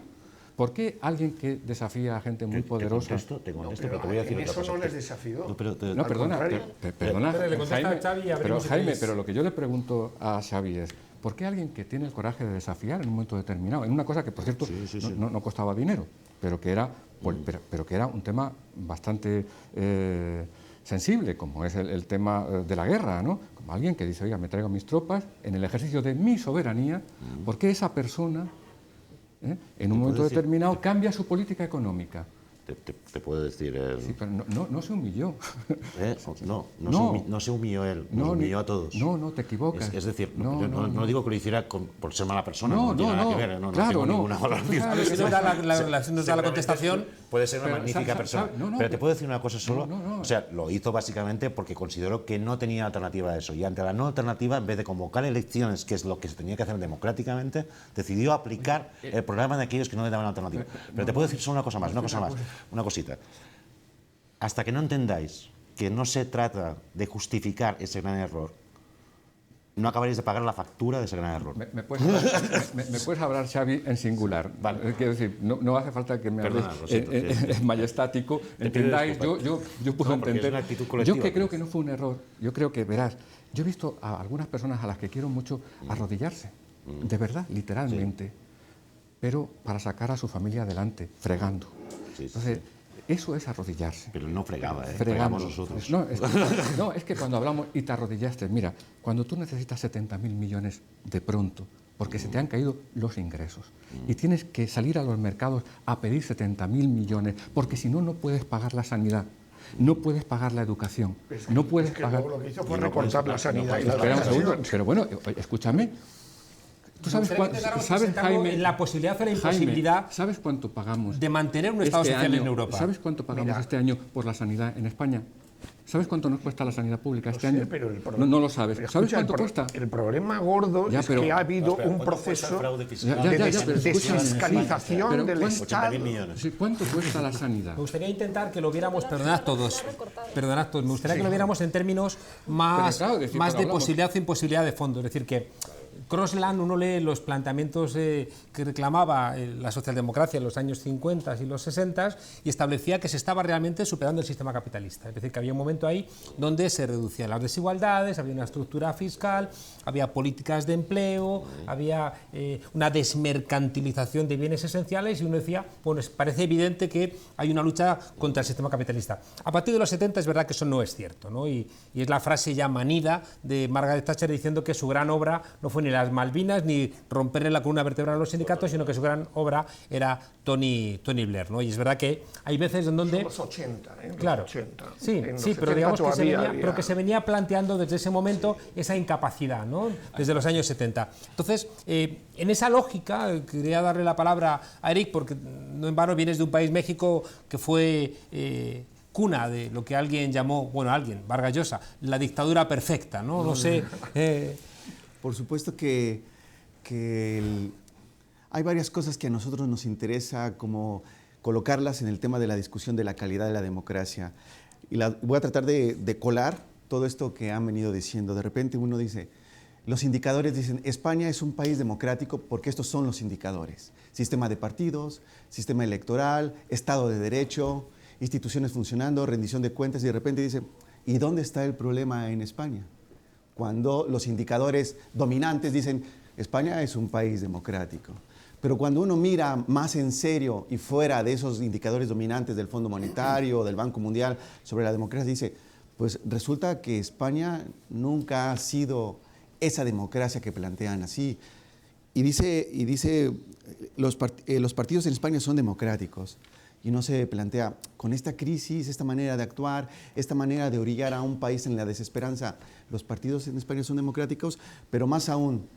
¿Por qué alguien que desafía a gente muy poderosa... Te contesto, pero te voy a decir otra cosa. Eso no les desafió. No, perdona, Jaime, pero lo que yo le pregunto a Xavi es, ¿por qué alguien que tiene el coraje de desafiar en un momento determinado, en una cosa que, por cierto, no costaba dinero, pero que era un tema bastante sensible, como es el tema de la guerra, ¿no? Como alguien que dice, oiga, me traigo mis tropas en el ejercicio de mi soberanía, ¿por qué esa persona, en un momento determinado, cambia su política económica? Te puedo decir... Sí, pero no se humilló. No se humilló él, nos humilló a todos. No, te equivocas. Es decir, no digo que lo hiciera por ser mala persona, no tiene nada que ver, no tengo ninguna valoración. Nos da la contestación. Puede ser una magnífica persona, pero te puedo decir una cosa solo. O sea, lo hizo básicamente porque consideró que no tenía alternativa a eso. Y ante la no alternativa, en vez de convocar elecciones, que es lo que se tenía que hacer democráticamente, decidió aplicar el programa de aquellos que no le daban alternativa. Pero te puedo decir solo una cosita. Hasta que no entendáis que no se trata de justificar ese gran error, no acabaréis de pagar la factura de ese gran error. ¿Me puedes hablar, Xavi, en singular? Vale. Quiero decir, no hace falta que me hables en majestático. Entendáis, yo puedo entender. Yo que creo que no fue un error. Yo creo que, verás, yo he visto a algunas personas a las que quiero mucho arrodillarse, de verdad, literalmente, pero para sacar a su familia adelante, fregando. Entonces, eso es arrodillarse. Pero no fregaba, fregamos nosotros. No, es que cuando hablamos y te arrodillaste, mira, cuando tú necesitas 70.000 millones de pronto, porque se te han caído los ingresos, y tienes que salir a los mercados a pedir 70.000 millones, porque si no, no puedes pagar la sanidad, no puedes pagar la educación, no puedes pagar... Lo que hizo fue recortar la sanidad y la Espera un segundo, pero bueno, escúchame. ¿Tú sabes Jaime, la posibilidad o la imposibilidad ¿sabes cuánto pagamos de mantener un Estado social en Europa? ¿Sabes cuánto pagamos este año por la sanidad en España? ¿Sabes cuánto nos cuesta la sanidad pública este año? No lo sabes. ¿Sabes cuánto cuesta? El problema gordo es que ha habido un proceso de desfiscalización del Estado. ¿Cuánto cuesta la sanidad? Me gustaría intentar que lo viéramos, perdonad todos, me gustaría que lo viéramos en términos más de posibilidad o imposibilidad de fondo. Es decir, que Crosland, uno lee los planteamientos que reclamaba la socialdemocracia en los años 50 y los 60 y establecía que se estaba realmente superando el sistema capitalista. Es decir, que había un momento ahí donde se reducían las desigualdades, había una estructura fiscal, había políticas de empleo, había una desmercantilización de bienes esenciales y uno decía, bueno, parece evidente que hay una lucha contra el sistema capitalista. A partir de los 70 es verdad que eso no es cierto, ¿no? Y es la frase ya manida de Margaret Thatcher diciendo que su gran obra no fue ni las Malvinas ni romperle la columna vertebral a los sindicatos, sino que su gran obra era Tony Blair, ¿no? Y es verdad que hay veces en donde... Son los 80, ¿eh? Los claro, 80. sí, pero digamos que se venía planteando desde ese momento esa incapacidad, ¿no? Desde los años 70. Entonces, en esa lógica, quería darle la palabra a Eric, porque no en vano vienes de un país, México, que fue... cuna de lo que alguien llamó, bueno, Vargas Llosa, la dictadura perfecta, ¿no? No sé... Por supuesto que hay varias cosas que a nosotros nos interesa como colocarlas en el tema de la discusión de la calidad de la democracia. Y voy a tratar de colar todo esto que han venido diciendo. De repente uno dice, los indicadores dicen, España es un país democrático porque estos son los indicadores. Sistema de partidos, sistema electoral, Estado de Derecho, instituciones funcionando, rendición de cuentas, y de repente dice, ¿y dónde está el problema en España? Cuando los indicadores dominantes dicen, España es un país democrático. Pero cuando uno mira más en serio y fuera de esos indicadores dominantes del Fondo Monetario, del Banco Mundial sobre la democracia, dice, pues resulta que España nunca ha sido esa democracia que plantean así. Y dice los partidos en España son democráticos. Y no se plantea, con esta crisis, esta manera de actuar, esta manera de orillar a un país en la desesperanza, los partidos en España son democráticos, pero más aún,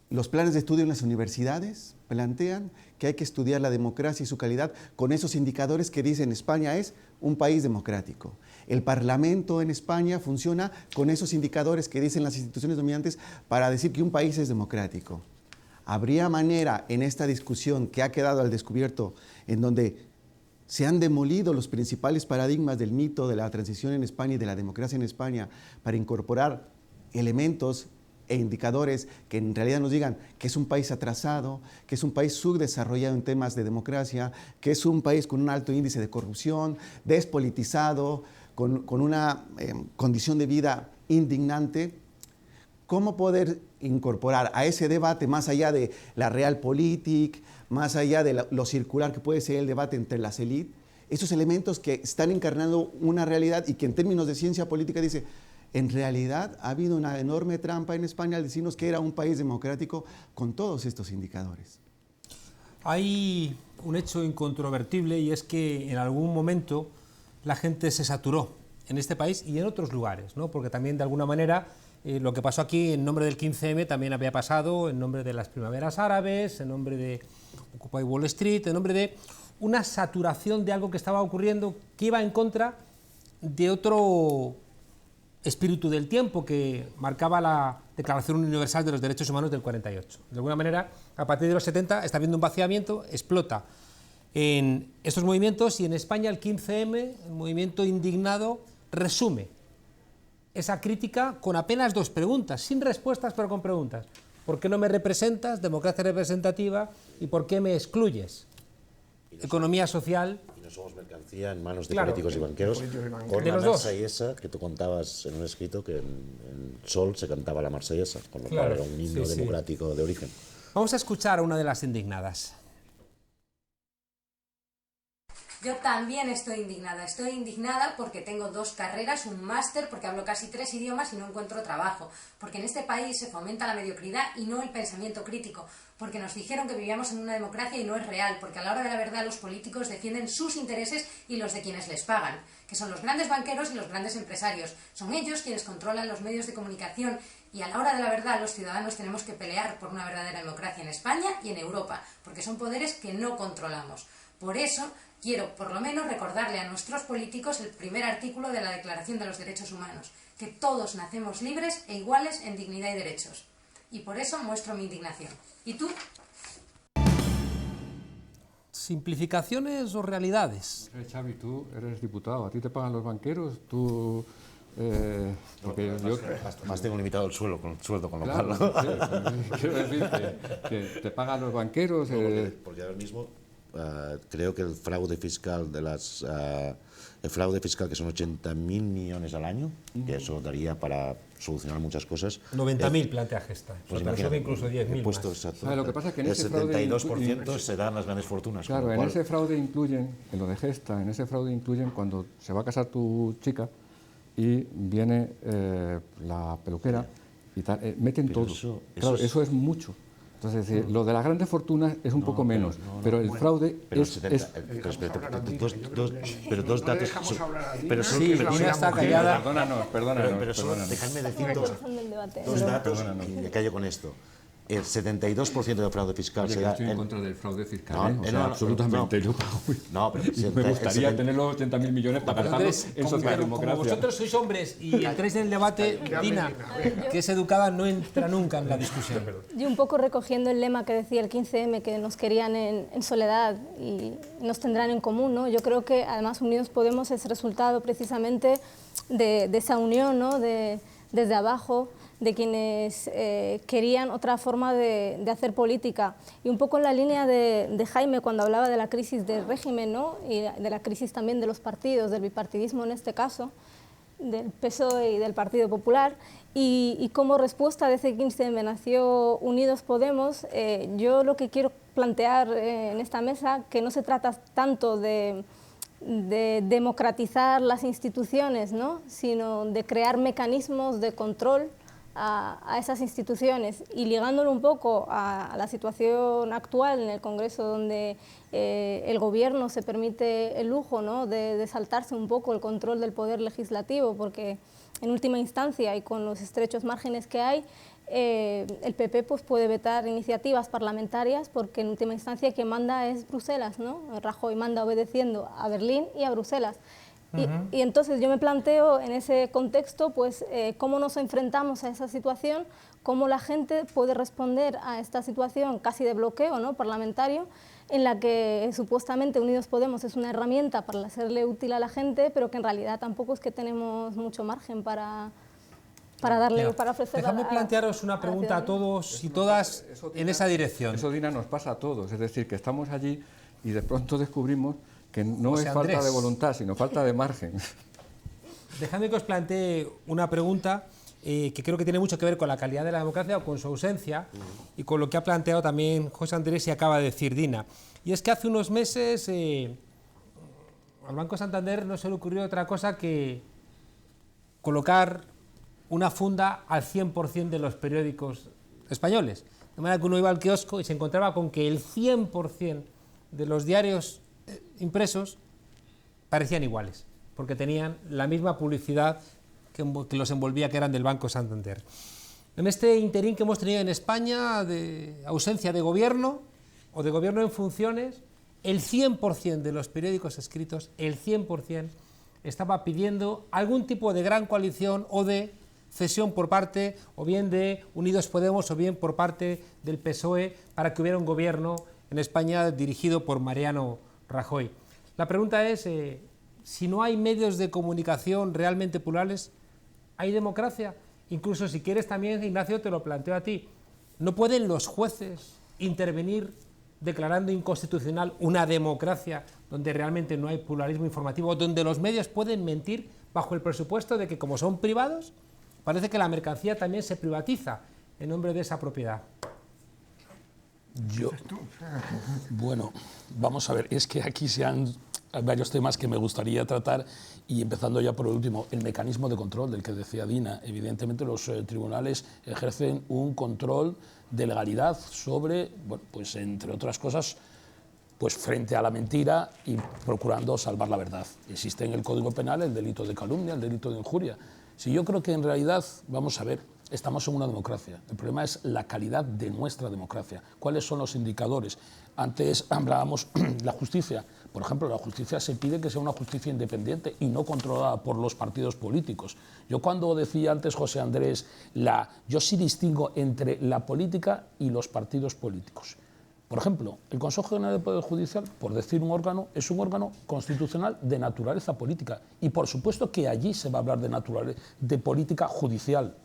los planes de estudio en las universidades plantean que hay que estudiar la democracia y su calidad con esos indicadores que dicen España es un país democrático. El Parlamento en España funciona con esos indicadores que dicen las instituciones dominantes para decir que un país es democrático. ¿Habría manera en esta discusión que ha quedado al descubierto, en donde se han demolido los principales paradigmas del mito de la transición en España y de la democracia en España, para incorporar elementos e indicadores que en realidad nos digan que es un país atrasado, que es un país subdesarrollado en temas de democracia, que es un país con un alto índice de corrupción, despolitizado, con una condición de vida indignante? ¿Cómo poder incorporar a ese debate, más allá de la realpolitik, más allá de lo circular que puede ser el debate entre las élites, esos elementos que están encarnando una realidad y que en términos de ciencia política dice, en realidad ha habido una enorme trampa en España al decirnos que era un país democrático con todos estos indicadores? Hay un hecho incontrovertible y es que en algún momento la gente se saturó en este país y en otros lugares, ¿no? Porque también de alguna manera lo que pasó aquí en nombre del 15M también había pasado en nombre de las primaveras árabes, en nombre de Occupy Wall Street, en nombre de una saturación de algo que estaba ocurriendo que iba en contra de otro espíritu del tiempo que marcaba la Declaración Universal de los Derechos Humanos del 48. De alguna manera, a partir de los 70 está habiendo un vaciamiento, explota en estos movimientos y en España el 15M, el movimiento indignado, resume esa crítica con apenas dos preguntas, sin respuestas pero con preguntas. ¿Por qué no me representas, democracia representativa, y por qué me excluyes? Economía social. Y no somos mercancía en manos de políticos y banqueros, con la marsellesa que tú contabas en un escrito que en Sol se cantaba la marsellesa, con lo cual era un himno democrático de origen. Vamos a escuchar a una de las indignadas. Yo también estoy indignada porque tengo 2 carreras, un máster, porque hablo casi 3 idiomas y no encuentro trabajo, porque en este país se fomenta la mediocridad y no el pensamiento crítico, porque nos dijeron que vivíamos en una democracia y no es real, porque a la hora de la verdad los políticos defienden sus intereses y los de quienes les pagan, que son los grandes banqueros y los grandes empresarios. Son ellos quienes controlan los medios de comunicación y a la hora de la verdad los ciudadanos tenemos que pelear por una verdadera democracia en España y en Europa, porque son poderes que no controlamos. Por eso quiero, por lo menos, recordarle a nuestros políticos el primer artículo de la Declaración de los Derechos Humanos, que todos nacemos libres e iguales en dignidad y derechos. Y por eso muestro mi indignación. ¿Y tú? ¿Simplificaciones o realidades? Xavi, tú eres diputado, ¿a ti te pagan los banqueros? ¿Tú Porque yo... Más tengo limitado el sueldo, con lo Claro, cual... quiero decir que te pagan los banqueros... Porque ahora mismo creo que el fraude fiscal el fraude fiscal, que son 80.000 millones al año, que eso daría para solucionar muchas cosas. 90.000 plantea Gesta. Pues sube incluso 10.000 más. Lo que pasa es que en el ese fraude 72% se dan las grandes fortunas. Claro, en ese fraude incluyen, en lo de Gesta, en ese fraude incluyen cuando se va a casar tu chica y viene la peluquera y tal, meten todo. Eso es mucho. Entonces, lo de las grandes fortunas es un poco menos, pero el fraude es... Pero dos datos... Pero sí, Dina está callada. Perdónanos. Pero solo dejadme decir dos datos y me callo con esto. El 72% del fraude fiscal se da... Estoy en contra del fraude fiscal, absolutamente. Yo pago. No, pero me gustaría tener los 80.000 millones para gastarlos en socialdemocracia. Como vosotros sois hombres y entráis en el debate, Dina, que es educada, no entra nunca en la discusión. Y un poco recogiendo el lema que decía el 15M, que nos querían en soledad y nos tendrán en común, ¿no? Yo creo que además Unidos Podemos es resultado precisamente de esa unión, ¿no? Desde abajo, de quienes querían otra forma de hacer política. Y un poco en la línea de Jaime, cuando hablaba de la crisis del régimen, ¿no? Y de la crisis también de los partidos, del bipartidismo en este caso, del PSOE y del Partido Popular, y como respuesta de ese 15M nació Unidos Podemos. Yo lo que quiero plantear en esta mesa, que no se trata tanto de democratizar las instituciones, ¿no? Sino de crear mecanismos de control a esas instituciones, y ligándolo un poco a la situación actual en el Congreso, donde el Gobierno se permite el lujo, ¿no? de saltarse un poco el control del poder legislativo, porque en última instancia y con los estrechos márgenes que hay, el PP pues, puede vetar iniciativas parlamentarias, porque en última instancia quien manda es Bruselas, ¿no? Rajoy manda obedeciendo a Berlín y a Bruselas. Y entonces yo me planteo en ese contexto pues, cómo nos enfrentamos a esa situación, cómo la gente puede responder a esta situación casi de bloqueo, ¿no? Parlamentario, en la que supuestamente Unidos Podemos es una herramienta para hacerle útil a la gente, pero que en realidad tampoco es que tenemos mucho margen para ofrecer. Dejadme plantearos una pregunta a todos y todas en esa dirección. Eso, Dina, nos pasa a todos, es decir, que estamos allí y de pronto descubrimos que no es falta de voluntad, sino falta de margen. Dejadme que os plantee una pregunta que creo que tiene mucho que ver con la calidad de la democracia o con su ausencia, y con lo que ha planteado también José Andrés y acaba de decir Dina. Y es que hace unos meses al Banco Santander no se le ocurrió otra cosa que colocar una funda al 100% de los periódicos españoles. De manera que uno iba al kiosco y se encontraba con que el 100% de los diarios impresos parecían iguales, porque tenían la misma publicidad que los envolvía, que eran del Banco Santander. En este interín que hemos tenido en España de ausencia de gobierno o de gobierno en funciones, el 100% de los periódicos escritos, el 100%, estaba pidiendo algún tipo de gran coalición o de cesión por parte o bien de Unidos Podemos o bien por parte del PSOE para que hubiera un gobierno en España dirigido por Mariano Rajoy. La pregunta es, si no hay medios de comunicación realmente plurales, ¿hay democracia? Incluso si quieres también, Ignacio, te lo planteo a ti. ¿No pueden los jueces intervenir declarando inconstitucional una democracia donde realmente no hay pluralismo informativo, donde los medios pueden mentir bajo el presupuesto de que como son privados, parece que la mercancía también se privatiza en nombre de esa propiedad? Bueno, vamos a ver, es que aquí hay varios temas que me gustaría tratar, y empezando ya por el último, el mecanismo de control del que decía Dina. Evidentemente los tribunales ejercen un control de legalidad sobre, bueno, pues entre otras cosas, pues frente a la mentira y procurando salvar la verdad. Existe en el Código Penal el delito de calumnia, el delito de injuria. Si yo creo que en realidad, vamos a ver, estamos en una democracia. El problema es la calidad de nuestra democracia. ¿Cuáles son los indicadores? Antes hablábamos de la justicia. Por ejemplo, la justicia se pide que sea una justicia independiente y no controlada por los partidos políticos. Yo cuando decía antes, José Andrés, yo sí distingo entre la política y los partidos políticos. Por ejemplo, el Consejo General del Poder Judicial, por decir un órgano, es un órgano constitucional de naturaleza política. Y por supuesto que allí se va a hablar de política judicial.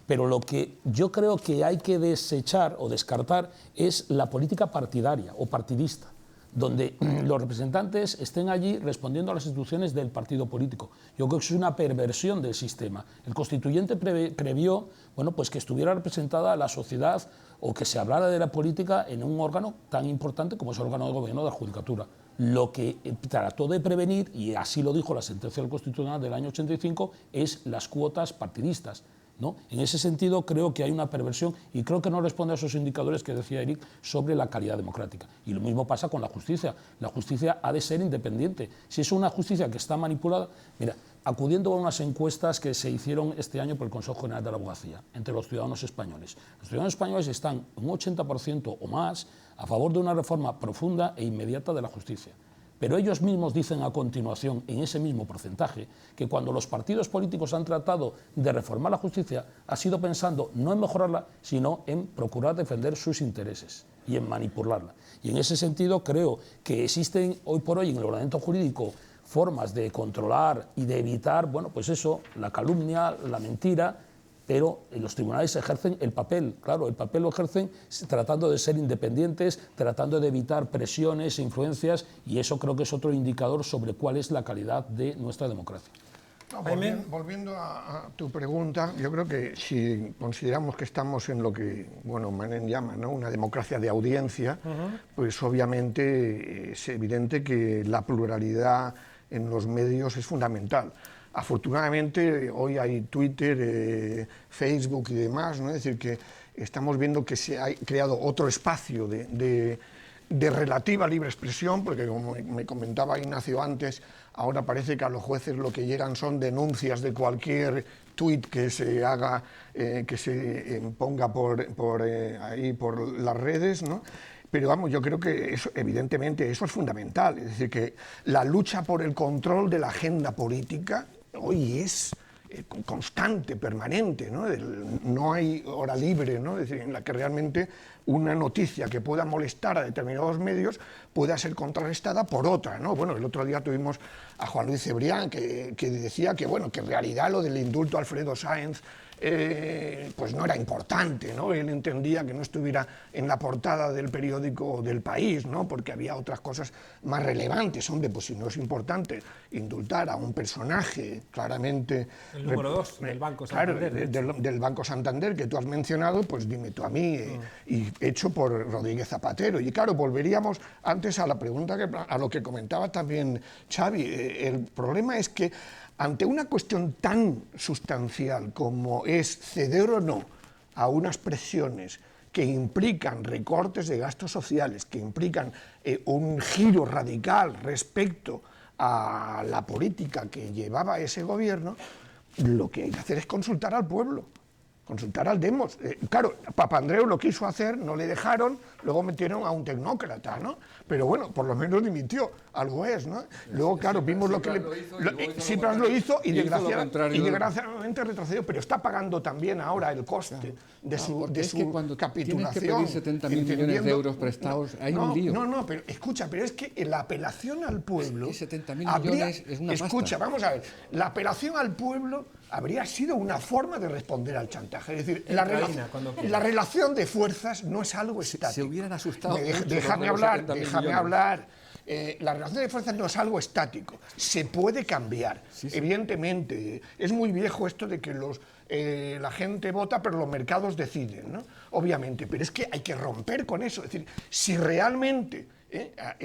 Pero lo que yo creo que hay que desechar o descartar es la política partidaria o partidista, donde los representantes estén allí respondiendo a las instituciones del partido político. Yo creo que es una perversión del sistema. El constituyente previó, bueno, pues que estuviera representada la sociedad o que se hablara de la política en un órgano tan importante como es el órgano de gobierno de la Judicatura. Lo que trató de prevenir, y así lo dijo la sentencia del Constitucional del año 85, es las cuotas partidistas, ¿no? En ese sentido creo que hay una perversión y creo que no responde a esos indicadores que decía Eric sobre la calidad democrática. Y lo mismo pasa con la justicia. La justicia ha de ser independiente. Si es una justicia que está manipulada... Mira, acudiendo a unas encuestas que se hicieron este año por el Consejo General de la Abogacía entre los ciudadanos españoles. Los ciudadanos españoles están un 80% o más a favor de una reforma profunda e inmediata de la justicia. Pero ellos mismos dicen a continuación, en ese mismo porcentaje, que cuando los partidos políticos han tratado de reformar la justicia, ha sido pensando no en mejorarla, sino en procurar defender sus intereses y en manipularla. Y en ese sentido creo que existen hoy por hoy en el ordenamiento jurídico formas de controlar y de evitar, bueno, pues eso, la calumnia, la mentira, pero los tribunales ejercen el papel, claro, el papel lo ejercen tratando de ser independientes, tratando de evitar presiones e influencias, y eso creo que es otro indicador sobre cuál es la calidad de nuestra democracia. No, volviendo a tu pregunta, yo creo que si consideramos que estamos en lo que, bueno, Manen llama, ¿no?, una democracia de audiencia, pues obviamente es evidente que la pluralidad en los medios es fundamental. Afortunadamente hoy hay Twitter, Facebook y demás, ¿no? Es decir, que estamos viendo que se ha creado otro espacio de relativa libre expresión, porque como me comentaba Ignacio antes, ahora parece que a los jueces lo que llegan son denuncias de cualquier tuit que se haga, que se ponga ahí por las redes, ¿no? Pero vamos, yo creo que eso, evidentemente eso es fundamental, es decir, que la lucha por el control de la agenda política hoy es constante, permanente, ¿no? No hay hora libre, ¿no? Es decir, en la que realmente una noticia que pueda molestar a determinados medios pueda ser contrarrestada por otra, ¿no? Bueno, el otro día tuvimos a Juan Luis Cebrián que decía que, bueno, que en realidad lo del indulto a Alfredo Sáenz pues no era importante, ¿no? Él entendía que no estuviera en la portada del periódico del País, ¿no? Porque había otras cosas más relevantes. Hombre, pues si no es importante indultar a un personaje claramente... El número 2 del Banco Santander. Claro, del Banco Santander que tú has mencionado, pues dime tú a mí, y hecho por Rodríguez Zapatero. Y claro, volveríamos antes a la pregunta, a lo que comentaba también Xavi. El problema es que ante una cuestión tan sustancial como es ceder o no a unas presiones que implican recortes de gastos sociales, que implican un giro radical respecto a la política que llevaba ese gobierno, lo que hay que hacer es consultar al pueblo, consultar al demos. Claro, Papandreou lo quiso hacer, no le dejaron, luego metieron a un tecnócrata, ¿no? Pero bueno, por lo menos dimitió, algo es, ¿no? Luego, claro, vimos lo que Tsipras lo hizo y desgraciadamente retrocedió, pero está pagando también ahora el coste de su capitulación. Tienes que pedir 70.000 millones de euros prestados, hay un lío. No, pero escucha, pero es que la apelación al pueblo... Es que 70.000 millones es una pasta. Escucha, vamos a ver, la apelación al pueblo habría sido una forma de responder al chantaje. Es decir, la relación de fuerzas no es algo estático. Se hubieran asustado. Déjame hablar. La relación de fuerzas no es algo estático. Se puede cambiar, evidentemente. Es muy viejo esto de que la gente vota, pero los mercados deciden, ¿no? Obviamente, pero es que hay que romper con eso. Es decir, si realmente...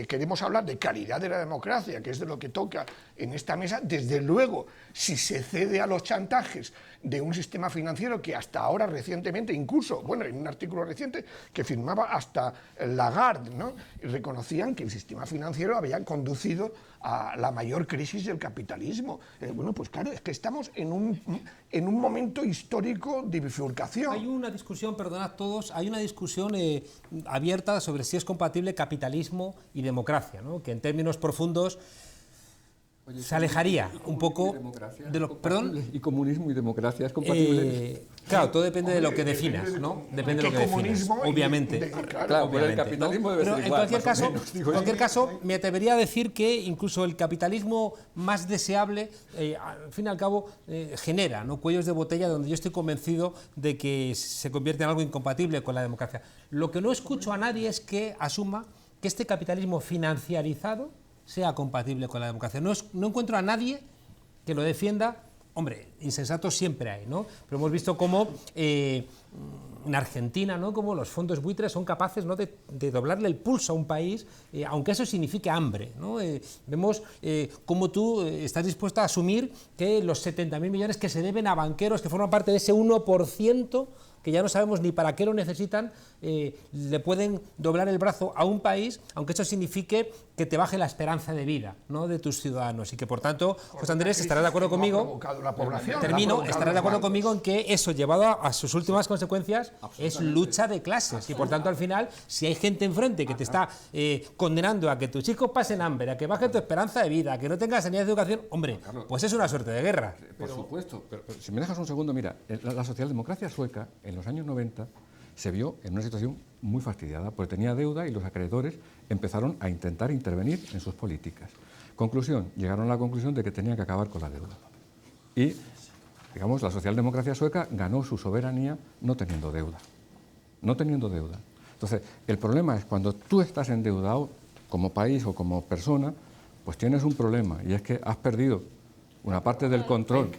queremos hablar de calidad de la democracia, que es de lo que toca en esta mesa, desde luego, si se cede a los chantajes de un sistema financiero que hasta ahora recientemente, incluso, bueno, en un artículo reciente que firmaba hasta Lagarde, ¿no?, reconocían que el sistema financiero había conducido a la mayor crisis del capitalismo. Bueno, pues claro, es que estamos en un momento histórico de bifurcación. Hay una discusión, perdonad todos, hay una discusión abierta sobre si es compatible capitalismo y democracia, ¿no?, que en términos profundos se alejaría un poco de lo... ¿Perdón? ¿Y comunismo y democracia es compatible? Claro, todo depende de lo que definas, ¿no? Depende de lo que definas, obviamente. Claro, pero el capitalismo debe ser igual. En cualquier caso, me atrevería a decir que incluso el capitalismo más deseable, al fin y al cabo, genera, ¿no?, cuellos de botella donde yo estoy convencido de que se convierte en algo incompatible con la democracia. Lo que no escucho a nadie es que asuma que este capitalismo financiarizado sea compatible con la democracia. No encuentro a nadie que lo defienda. Hombre, insensatos siempre hay, ¿no? Pero hemos visto cómo en Argentina, ¿no?, como los fondos buitres son capaces, ¿no?, de doblarle el pulso a un país, aunque eso signifique hambre, ¿no? Vemos cómo tú estás dispuesta a asumir que los 70.000 millones que se deben a banqueros, que forman parte de ese 1%, que ya no sabemos ni para qué lo necesitan, le pueden doblar el brazo a un país, aunque eso signifique que te baje la esperanza de vida, ¿no?, de tus ciudadanos, y que por tanto, José Andrés, estará de acuerdo conmigo, estará de acuerdo conmigo en que eso, llevado a sus últimas consecuencias, es lucha de clases, y por tanto al final, si hay gente enfrente que te está condenando a que tus hijos pasen hambre, a que baje tu esperanza de vida, a que no tengas sanidad de educación, hombre, pues es una suerte de guerra. Por supuesto, pero si me dejas un segundo, mira, la socialdemocracia sueca en los años 90 se vio en una situación muy fastidiada, porque tenía deuda y los acreedores empezaron a intentar intervenir en sus políticas. Conclusión, llegaron a la conclusión de que tenían que acabar con la deuda. Y, digamos, la socialdemocracia sueca ganó su soberanía no teniendo deuda. No teniendo deuda. Entonces, el problema es cuando tú estás endeudado como país o como persona, pues tienes un problema, y es que has perdido una parte del control.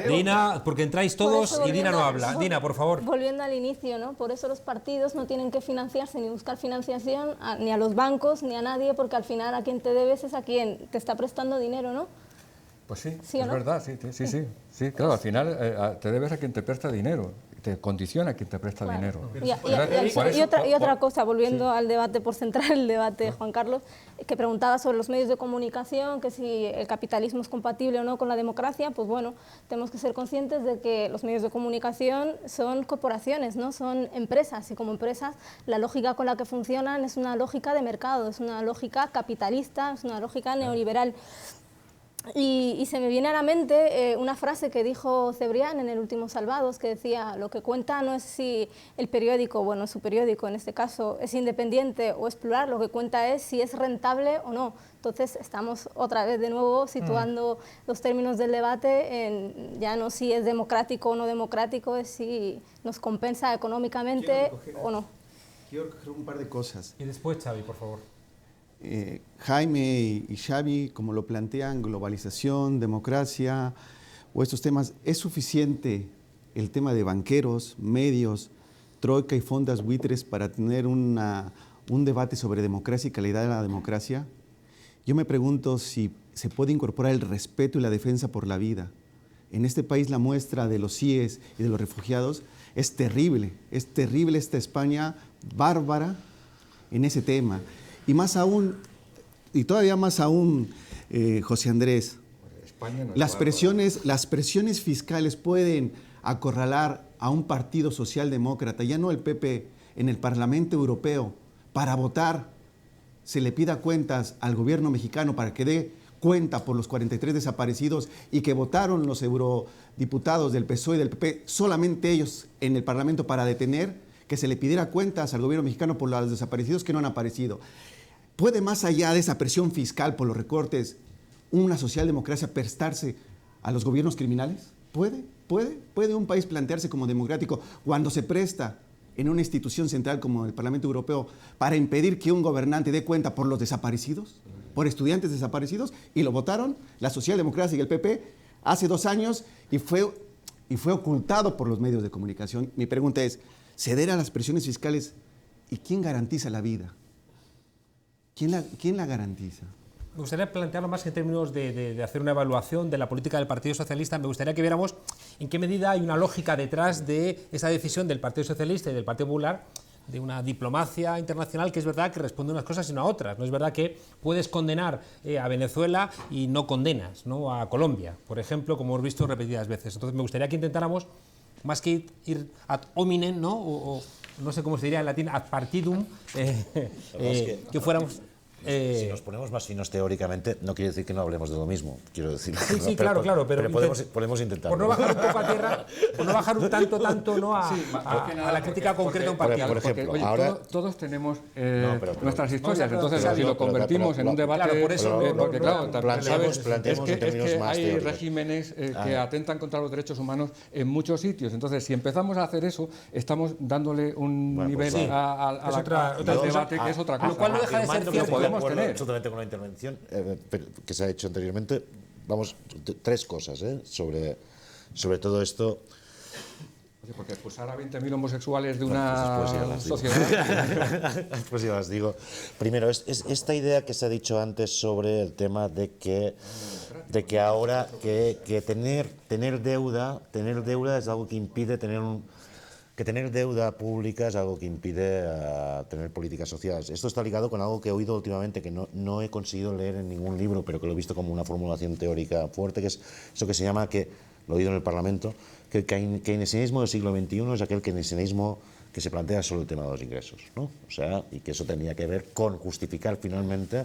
Dina, porque entráis todos y Dina no habla. Dina, por favor. Volviendo al inicio, ¿no? Por eso los partidos no tienen que financiarse ni buscar financiación ni a los bancos ni a nadie, porque al final a quien te debes es a quien te está prestando dinero, ¿no? Pues sí, ¿Sí es no? verdad, sí, claro, al final te debes a quien te presta dinero, te condiciona a quien te presta dinero. Y otra cosa, volviendo al debate, por centrar el debate, Juan Carlos, que preguntaba sobre los medios de comunicación, que si el capitalismo es compatible o no con la democracia, pues bueno, tenemos que ser conscientes de que los medios de comunicación son corporaciones, ¿no? Son empresas, y como empresas la lógica con la que funcionan es una lógica de mercado, es una lógica capitalista, es una lógica neoliberal. Y se me viene a la mente una frase que dijo Cebrián en El último Salvados, que decía: lo que cuenta no es si el periódico, bueno, su periódico en este caso, es independiente o es plural, lo que cuenta es si es rentable o no. Entonces estamos otra vez de nuevo situando los términos del debate en ya no si es democrático o no democrático, es si nos compensa económicamente o no. Quiero coger un par de cosas. Y después, Xavi, por favor. Jaime y Xavi, como lo plantean, globalización, democracia o estos temas, ¿es suficiente el tema de banqueros, medios, troika y fondas buitres para tener un debate sobre democracia y calidad de la democracia? Yo me pregunto si se puede incorporar el respeto y la defensa por la vida. En este país la muestra de los CIES y de los refugiados es terrible esta España bárbara en ese tema. Y más aún, y todavía más aún, José Andrés, las presiones fiscales pueden acorralar a un partido socialdemócrata, ya no el PP, en el Parlamento Europeo, para votar, se le pida cuentas al gobierno mexicano para que dé cuenta por los 43 desaparecidos y que votaron los eurodiputados del PSOE y del PP, solamente ellos en el Parlamento para detener, que se le pidiera cuentas al gobierno mexicano por los desaparecidos que no han aparecido. ¿Puede, más allá de esa presión fiscal por los recortes, una socialdemocracia prestarse a los gobiernos criminales? ¿Puede un país plantearse como democrático cuando se presta en una institución central como el Parlamento Europeo para impedir que un gobernante dé cuenta por los desaparecidos, por estudiantes desaparecidos? Y lo votaron la socialdemocracia y el PP hace 2 años y fue ocultado por los medios de comunicación. Mi pregunta es, ¿ceder a las presiones fiscales y quién garantiza la vida? ¿Quién la garantiza? Me gustaría plantearlo más en términos de hacer una evaluación de la política del Partido Socialista. Me gustaría que viéramos en qué medida hay una lógica detrás de esa decisión del Partido Socialista y del Partido Popular de una diplomacia internacional que es verdad que responde a unas cosas y no a otras. No es verdad que puedes condenar a Venezuela y no condenas, ¿no?, a Colombia, por ejemplo, como hemos visto repetidas veces. Entonces me gustaría que intentáramos, más que ir ad hominem, ¿no?, o no sé cómo se diría en latín, ad partidum, que fuéramos... Si nos ponemos más finos teóricamente, no quiere decir que no hablemos de lo mismo. Quiero decir. Sí, claro, pero podemos intentar. Por no bajar un poco a tierra, por no bajar un tanto, ¿no? A la crítica concreta de un partido. Por ejemplo, oye, ahora todos tenemos nuestras historias, entonces si lo convertimos en un debate, claro, por eso, porque claro, planteemos es que más hay teóricos. regímenes que atentan contra los derechos humanos en muchos sitios. Entonces, si empezamos a hacer eso, estamos dándole un nivel al debate que es otra cosa. Lo cual no deja de ser cierto. Podemos tener. Absolutamente con la intervención que se ha hecho anteriormente. Vamos, tres cosas sobre todo esto. Porque expulsar a 20.000 homosexuales de una sociedad... Pues ya las digo. Primero, es esta idea que se ha dicho antes sobre el tema de que ahora que tener deuda es algo que impide tener deuda pública es algo que impide tener políticas sociales. Esto está ligado con algo que he oído últimamente, que no he conseguido leer en ningún libro, pero que lo he visto como una formulación teórica fuerte, que es eso que se llama, que lo he oído en el Parlamento, que el keynesianismo del siglo XXI es aquel keynesianismo que se plantea solo el tema de los ingresos, ¿no? O sea, y que eso tenía que ver con justificar finalmente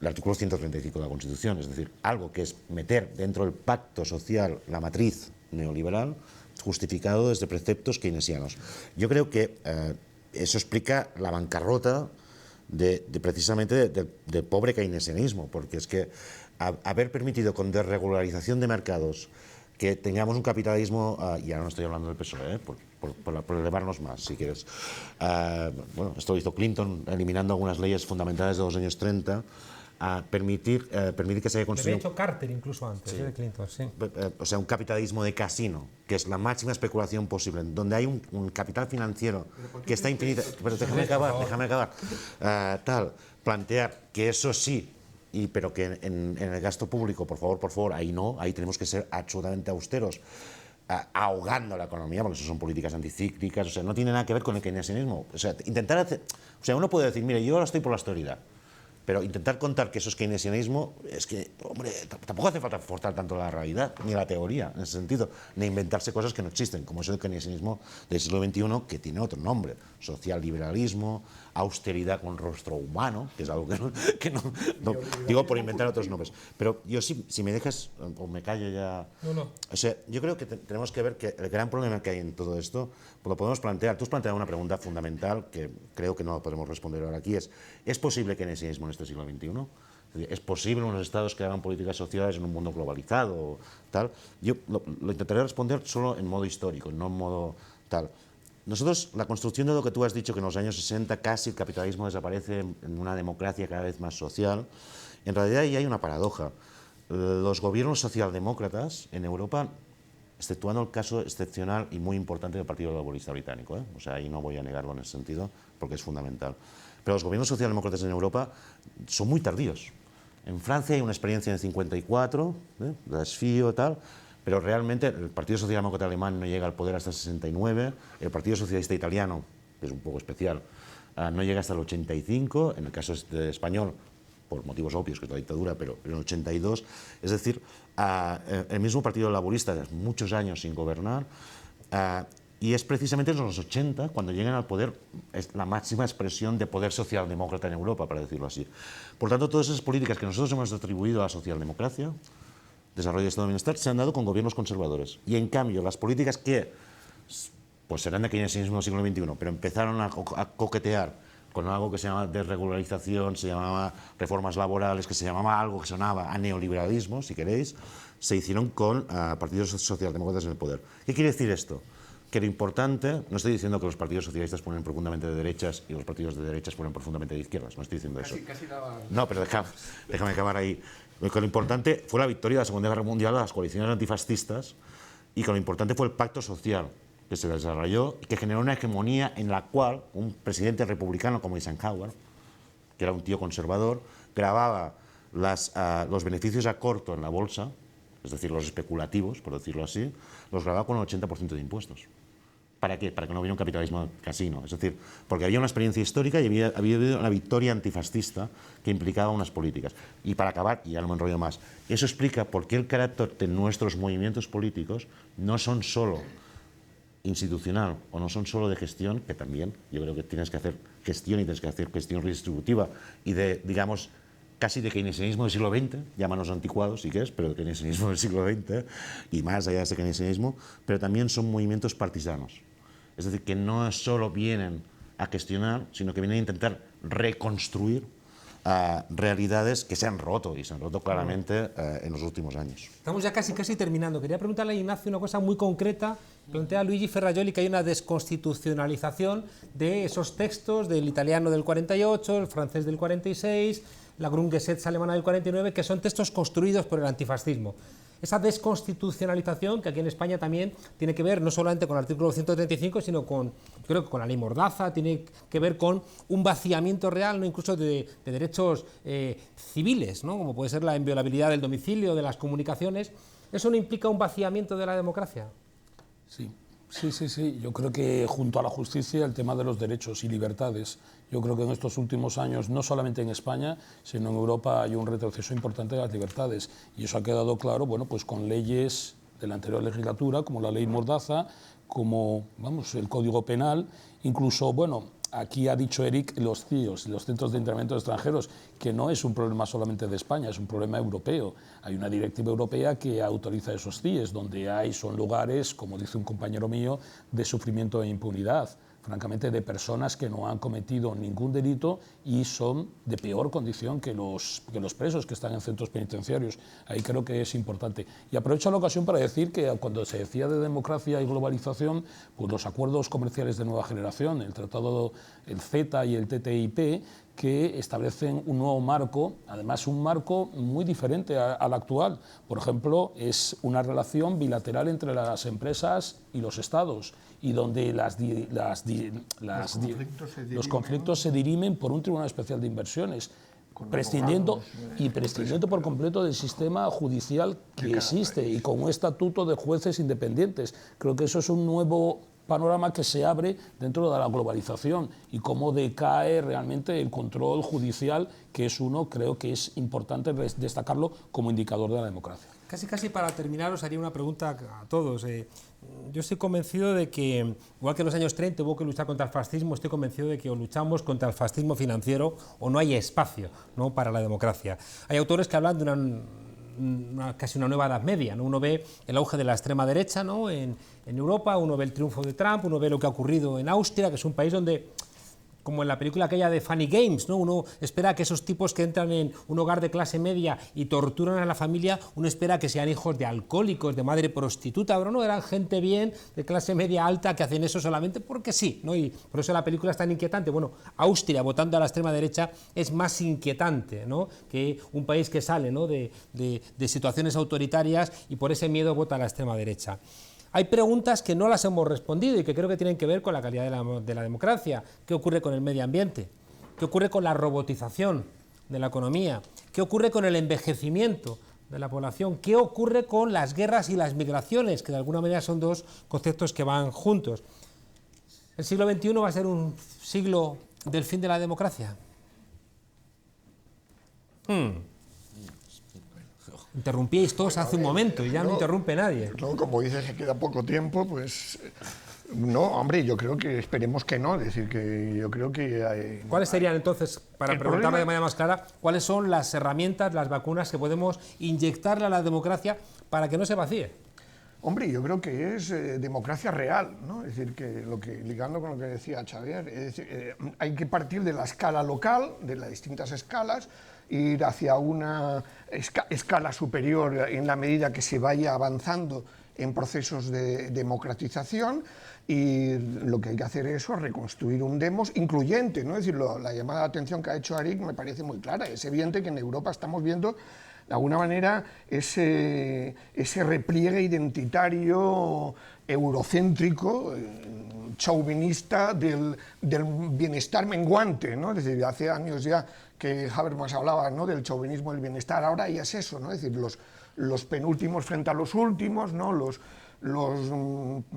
el artículo 135 de la Constitución, es decir, algo que es meter dentro del pacto social la matriz neoliberal, justificado desde preceptos keynesianos. Yo creo que eso explica la bancarrota precisamente del pobre keynesianissmo, porque es que haber permitido con desregularización de mercados que tengamos un capitalismo, y ahora no estoy hablando del PSOE, por elevarnos más, si quieres. Bueno, esto lo hizo Clinton, eliminando algunas leyes fundamentales de los años 30, a permitir que se haya construido... De hecho, Carter incluso antes de Clinton, sí. O sea, un capitalismo de casino, que es la máxima especulación posible, donde hay un capital financiero que está infinito... Pero déjame acabar. Plantear que eso sí, pero que en el gasto público, por favor, ahí no, ahí tenemos que ser absolutamente austeros, ahogando la economía, porque eso son políticas anticíclicas, o sea, no tiene nada que ver con el keynesianismo. O sea, intentar hacer... O sea, uno puede decir, mire, yo ahora estoy por la austeridad, pero intentar contar que eso es keynesianismo es que, hombre, tampoco hace falta forzar tanto la realidad, ni la teoría, en ese sentido, ni inventarse cosas que no existen, como es el keynesianismo del siglo XXI, que tiene otro nombre, social liberalismo, austeridad con rostro humano, que es algo que no digo por inventar otros nombres. Pero yo, si me dejas, o me callo ya... No. O sea, yo creo que tenemos que ver que el gran problema que hay en todo esto, pues lo podemos plantear. Tú has planteado una pregunta fundamental que creo que no podemos responder ahora aquí, ¿es posible keynesianismo en este siglo XXI? ¿Es posible unos estados que hagan políticas sociales en un mundo globalizado o tal? Yo lo intentaré responder solo en modo histórico, no en modo tal. Nosotros, la construcción de lo que tú has dicho, que en los años 60 casi el capitalismo desaparece en una democracia cada vez más social, en realidad ahí hay una paradoja. Los gobiernos socialdemócratas en Europa, exceptuando el caso excepcional y muy importante del Partido Laborista Británico, o sea, ahí no voy a negarlo en ese sentido, porque es fundamental, pero los gobiernos socialdemócratas en Europa son muy tardíos. En Francia hay una experiencia en el 54, la desfío y tal, pero realmente el Partido Socialdemócrata alemán no llega al poder hasta el 69, el Partido Socialista Italiano, que es un poco especial, no llega hasta el 85, en el caso español, por motivos obvios, que es la dictadura, pero en el 82, es decir, el mismo Partido Laborista, muchos años sin gobernar, y es precisamente en los 80, cuando llegan al poder, es la máxima expresión de poder socialdemócrata en Europa, para decirlo así. Por tanto, todas esas políticas que nosotros hemos atribuido a la socialdemocracia, desarrollo de Estado de Bienestar, se han dado con gobiernos conservadores. Y en cambio, las políticas que pues serán de keynesianismo del siglo XXI, pero empezaron a coquetear con algo que se llama desregularización, se llamaba reformas laborales, que se llamaba algo que sonaba a neoliberalismo, si queréis, se hicieron con partidos socialdemócratas en el poder. ¿Qué quiere decir esto? Que lo importante, no estoy diciendo que los partidos socialistas fueron profundamente de derechas y los partidos de derechas fueron profundamente de izquierdas, no estoy diciendo eso. No, pero déjame acabar ahí. Lo importante fue la victoria de la Segunda Guerra Mundial de las coaliciones antifascistas y que lo importante fue el pacto social que se desarrolló y que generó una hegemonía en la cual un presidente republicano como Eisenhower, que era un tío conservador, grababa los beneficios a corto en la bolsa, es decir, los especulativos, por decirlo así, los grababa con el 80% de impuestos. ¿Para qué? Para que no hubiera un capitalismo casino. Es decir, porque había una experiencia histórica y había habido una victoria antifascista que implicaba unas políticas. Y para acabar, y ya no me enrollo más, eso explica por qué el carácter de nuestros movimientos políticos no son solo institucional o no son solo de gestión, que también yo creo que tienes que hacer gestión y tienes que hacer gestión redistributiva y de, digamos, casi de keynesianismo del siglo XX, llámanos anticuados si quieres, pero de keynesianismo del siglo XX y más allá de ese keynesianismo, pero también son movimientos partisanos. Es decir, que no solo vienen a gestionar, sino que vienen a intentar reconstruir realidades que se han roto y se han roto claramente en los últimos años. Estamos ya casi terminando. Quería preguntarle a Ignacio una cosa muy concreta. Plantea Luigi Ferrajoli que hay una desconstitucionalización de esos textos del italiano del 48, el francés del 46, la Grundgesetz alemana del 49, que son textos construidos por el antifascismo. Esa desconstitucionalización, que aquí en España también tiene que ver no solamente con el artículo 135, sino creo que con la ley Mordaza, tiene que ver con un vaciamiento real, ¿no? Incluso de derechos civiles, ¿no? Como puede ser la inviolabilidad del domicilio, de las comunicaciones. ¿Eso no implica un vaciamiento de la democracia? Sí. Yo creo que junto a la justicia el tema de los derechos y libertades, yo creo que en estos últimos años, no solamente en España, sino en Europa hay un retroceso importante de las libertades. Y eso ha quedado claro, bueno, pues con leyes de la anterior legislatura, como la ley Mordaza, como, vamos, el Código Penal, incluso, bueno, aquí ha dicho Eric, los CIOs, los Centros de Internamiento de Extranjeros, que no es un problema solamente de España, es un problema europeo. Hay una directiva europea que autoriza esos CIES, donde son lugares, como dice un compañero mío, de sufrimiento e impunidad, francamente de personas que no han cometido ningún delito y son de peor condición que los presos que están en centros penitenciarios. Ahí creo que es importante. Y aprovecho la ocasión para decir que cuando se decía de democracia y globalización, pues los acuerdos comerciales de nueva generación, el tratado, el CETA y el TTIP, que establecen un nuevo marco, además un marco muy diferente al actual. Por ejemplo, es una relación bilateral entre las empresas y los estados, y donde los conflictos se dirimen por un Tribunal Especial de Inversiones, prescindiendo por completo del sistema judicial que existe y con un estatuto de jueces independientes. Creo que eso es un nuevo panorama que se abre dentro de la globalización y cómo decae realmente el control judicial, que es creo que es importante destacarlo como indicador de la democracia. Casi para terminar os haría una pregunta a todos. Yo estoy convencido de que, igual que en los años 30 hubo que luchar contra el fascismo, estoy convencido de que o luchamos contra el fascismo financiero o no hay espacio, ¿no?, para la democracia. Hay autores que hablan de casi una nueva Edad Media, ¿no? Uno ve el auge de la extrema derecha, ¿no?, en Europa, uno ve el triunfo de Trump, uno ve lo que ha ocurrido en Austria, que es un país donde, como en la película aquella de Funny Games, ¿no?, uno espera que esos tipos que entran en un hogar de clase media y torturan a la familia, uno espera que sean hijos de alcohólicos, de madre prostituta, pero no, eran gente bien, de clase media alta, que hacen eso solamente porque sí, ¿no? Y por eso la película es tan inquietante. Bueno, Austria, votando a la extrema derecha, es más inquietante, ¿no?, que un país que sale, ¿no?, de situaciones autoritarias y por ese miedo vota a la extrema derecha. Hay preguntas que no las hemos respondido y que creo que tienen que ver con la calidad de la democracia. ¿Qué ocurre con el medio ambiente? ¿Qué ocurre con la robotización de la economía? ¿Qué ocurre con el envejecimiento de la población? ¿Qué ocurre con las guerras y las migraciones? Que de alguna manera son dos conceptos que van juntos. ¿El siglo XXI va a ser un siglo del fin de la democracia? Interrumpíais todos hace un momento y ya no interrumpe nadie. No, como dices que queda poco tiempo, pues no, hombre, yo creo que esperemos que no, es decir, que yo creo que... ¿Cuáles serían entonces, para preguntarlo de manera más clara, cuáles son las herramientas, las vacunas que podemos inyectarle a la democracia para que no se vacíe? Hombre, yo creo que es democracia real, ¿no? Es decir, que ligando con lo que decía Xavier, es decir, hay que partir de la escala local, de las distintas escalas, ir hacia una escala superior en la medida que se vaya avanzando en procesos de democratización, y lo que hay que hacer es reconstruir un demos incluyente, ¿no? Es decir, la llamada de atención que ha hecho Eric me parece muy clara. Es evidente que en Europa estamos viendo de alguna manera ese repliegue identitario eurocéntrico, chauvinista del bienestar menguante, ¿no? Es decir, hace años ya que Habermas hablaba, ¿no?, del chauvinismo del bienestar, ahora ya es eso, ¿no? Es decir, los penúltimos frente a los últimos, ¿no?, los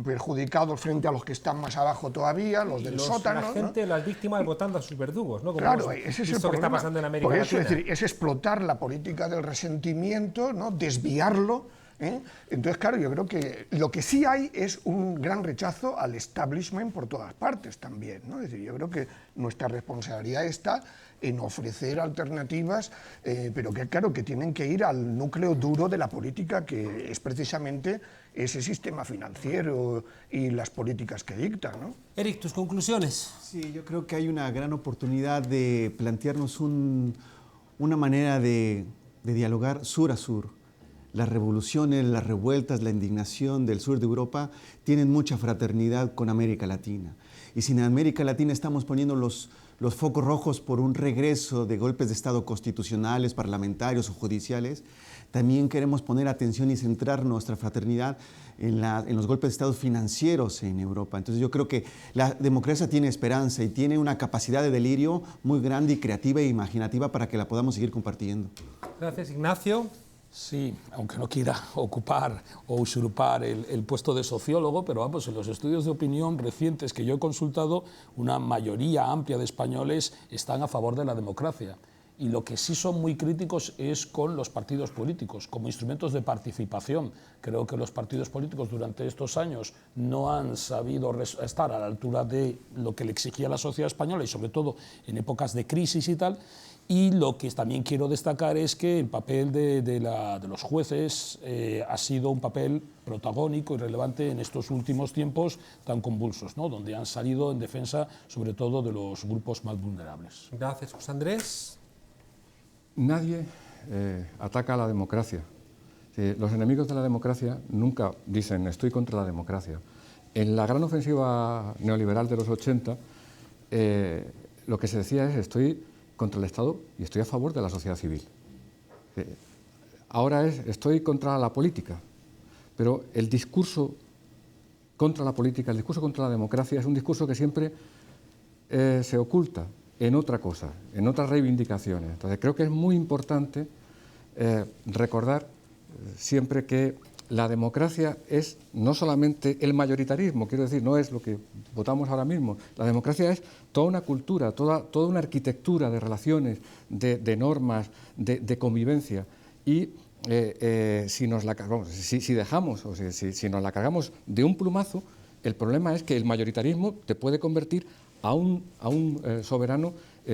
perjudicados frente a los que están más abajo todavía, los del sótano. La gente, ¿no?, las víctimas votando a sus verdugos, ¿no? Como claro, ese es el problema, que está pasando en América Latina. Por eso, es decir, es explotar la política del resentimiento, ¿no?, desviarlo Entonces, claro, yo creo que lo que sí hay es un gran rechazo al establishment por todas partes también, ¿no? Es decir, yo creo que nuestra responsabilidad está en ofrecer alternativas, pero que claro, que tienen que ir al núcleo duro de la política, que es precisamente ese sistema financiero y las políticas que dicta, ¿no? Eric, tus conclusiones. Sí, yo creo que hay una gran oportunidad de plantearnos una manera de dialogar sur a sur. Las revoluciones, las revueltas, la indignación del sur de Europa tienen mucha fraternidad con América Latina. Y si en América Latina estamos poniendo los focos rojos por un regreso de golpes de Estado constitucionales, parlamentarios o judiciales, también queremos poner atención y centrar nuestra fraternidad en los golpes de Estado financieros en Europa. Entonces yo creo que la democracia tiene esperanza y tiene una capacidad de delirio muy grande y creativa e imaginativa para que la podamos seguir compartiendo. Gracias, Ignacio. Sí, aunque no quiera ocupar o usurpar el puesto de sociólogo, pero vamos, en los estudios de opinión recientes que yo he consultado, una mayoría amplia de españoles están a favor de la democracia. Y lo que sí son muy críticos es con los partidos políticos, como instrumentos de participación. Creo que los partidos políticos durante estos años no han sabido estar a la altura de lo que le exigía la sociedad española y sobre todo en épocas de crisis y tal. Y lo que también quiero destacar es que el papel de los jueces ha sido un papel protagónico y relevante en estos últimos tiempos tan convulsos, ¿no? Donde han salido en defensa sobre todo de los grupos más vulnerables. Gracias, José Andrés. Nadie ataca a la democracia. Los enemigos de la democracia nunca dicen estoy contra la democracia. En la gran ofensiva neoliberal de los 80, lo que se decía es estoy contra el Estado y estoy a favor de la sociedad civil. Ahora estoy contra la política, pero el discurso contra la política, el discurso contra la democracia es un discurso que siempre se oculta en otra cosa, en otras reivindicaciones. Entonces creo que es muy importante recordar siempre que la democracia es no solamente el mayoritarismo, quiero decir, no es lo que votamos ahora mismo. La democracia es toda una cultura, toda una arquitectura de relaciones, de normas, de convivencia. Y si nos la cargamos, si dejamos o si nos la cargamos de un plumazo, el problema es que el mayoritarismo te puede convertir a un soberano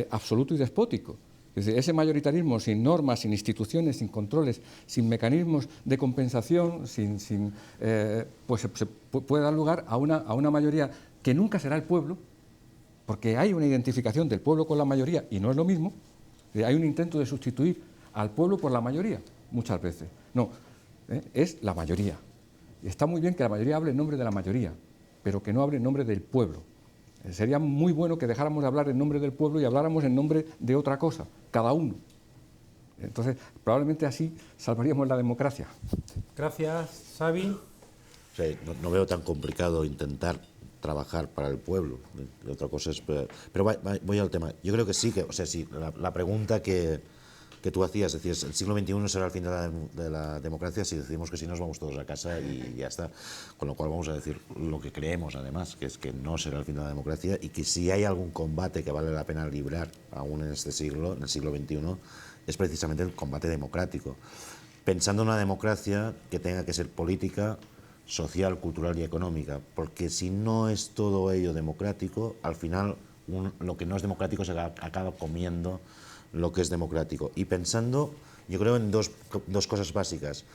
absoluto y despótico. Es decir, ese mayoritarismo sin normas, sin instituciones, sin controles, sin mecanismos de compensación, pues se puede dar lugar a una mayoría que nunca será el pueblo, porque hay una identificación del pueblo con la mayoría y no es lo mismo. Hay un intento de sustituir al pueblo por la mayoría, muchas veces. No, es la mayoría. Y está muy bien que la mayoría hable en nombre de la mayoría, pero que no hable en nombre del pueblo. Sería muy bueno que dejáramos de hablar en nombre del pueblo y habláramos en nombre de otra cosa, cada uno. Entonces, probablemente así salvaríamos la democracia. Gracias, Xavi. O sea, no veo tan complicado intentar trabajar para el pueblo. Otra cosa es... Pero voy al tema. Yo creo que sí, o sea, sí, la pregunta que tú hacías, decías, el siglo XXI será el fin de la democracia, si decimos que sí nos vamos todos a casa y ya está. Con lo cual vamos a decir lo que creemos, además, que es que no será el fin de la democracia y que si hay algún combate que vale la pena librar aún en este siglo, en el siglo XXI, es precisamente el combate democrático. Pensando en una democracia que tenga que ser política, social, cultural y económica, porque si no es todo ello democrático, al final lo que no es democrático se acaba comiendo lo que es democrático. Y pensando, yo creo en dos cosas básicas.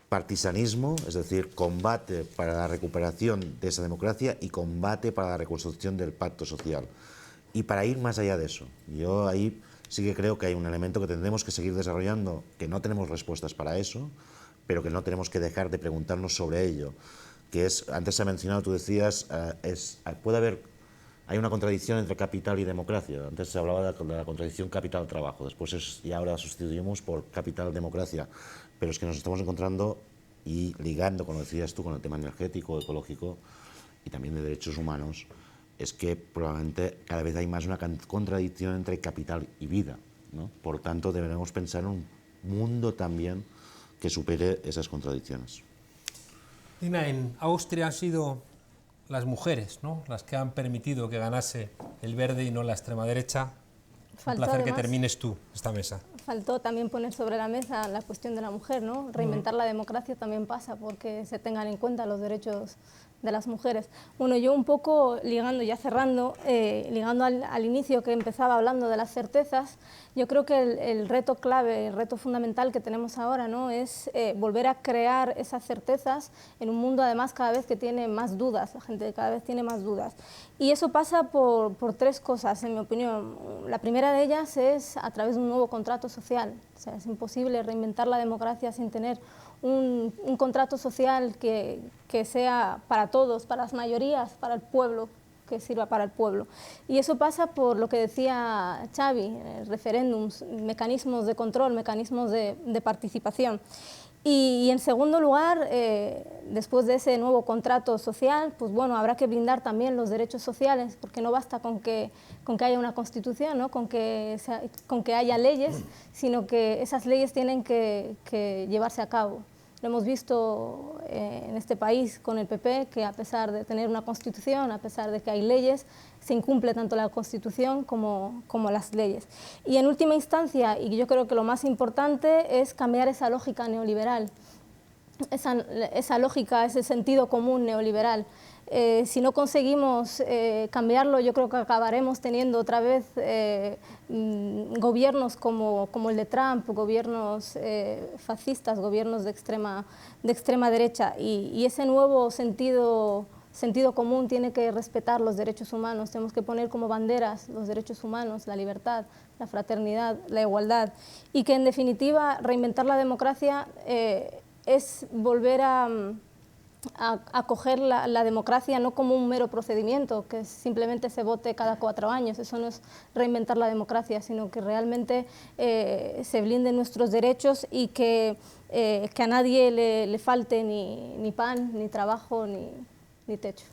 Partisanismo, es decir, combate para la recuperación de esa democracia y combate para la reconstrucción del pacto social. Y para ir más allá de eso, yo ahí sí que creo que hay un elemento que tendremos que seguir desarrollando, que no tenemos respuestas para eso, pero que no tenemos que dejar de preguntarnos sobre ello, que es, antes se ha mencionado, tú decías, hay una contradicción entre capital y democracia. Antes se hablaba de la contradicción capital-trabajo, y ahora sustituimos por capital-democracia. Pero es que nos estamos encontrando y ligando, como decías tú, con el tema energético, ecológico y también de derechos humanos, es que probablemente cada vez hay más una contradicción entre capital y vida, ¿no? Por tanto, deberemos pensar en un mundo también que supere esas contradicciones. Dina, en Austria han sido las mujeres, ¿no?, las que han permitido que ganase el verde y no la extrema derecha. Un placer que termines tú esta mesa. faltó también poner sobre la mesa la cuestión de la mujer, ¿no? Reinventar la democracia también pasa porque se tengan en cuenta los derechos de las mujeres. Bueno, yo un poco ligando, ya cerrando, ligando al inicio que empezaba hablando de las certezas, yo creo que el reto clave, el reto fundamental que tenemos ahora, ¿no? Es volver a crear esas certezas en un mundo además cada vez que tiene más dudas, la gente cada vez tiene más dudas. Y eso pasa por tres cosas, en mi opinión. La primera de ellas es a través de un nuevo contrato social. O sea, es imposible reinventar la democracia sin tener un contrato social que sea para todos, para las mayorías, para el pueblo, que sirva para el pueblo. Y eso pasa por lo que decía Xavi, referéndums, mecanismos de control, mecanismos de participación. Y en segundo lugar, después de ese nuevo contrato social, pues bueno, habrá que blindar también los derechos sociales, porque no basta con que haya una constitución, ¿no? con que haya leyes, sino que esas leyes tienen que llevarse a cabo. Lo hemos visto en este país con el PP, que a pesar de tener una constitución, a pesar de que hay leyes, se incumple tanto la constitución como las leyes. Y en última instancia, y yo creo que lo más importante, es cambiar esa lógica neoliberal, esa lógica, ese sentido común neoliberal. Si no conseguimos cambiarlo, yo creo que acabaremos teniendo otra vez gobiernos como el de Trump, gobiernos fascistas, gobiernos de extrema derecha. Y ese nuevo sentido común tiene que respetar los derechos humanos. Tenemos que poner como banderas los derechos humanos, la libertad, la fraternidad, la igualdad. Y que en definitiva reinventar la democracia es volver a coger la democracia no como un mero procedimiento, que simplemente se vote cada 4 años. Eso no es reinventar la democracia, sino que realmente se blinden nuestros derechos y que a nadie le falte ni pan, ni trabajo, ni techo.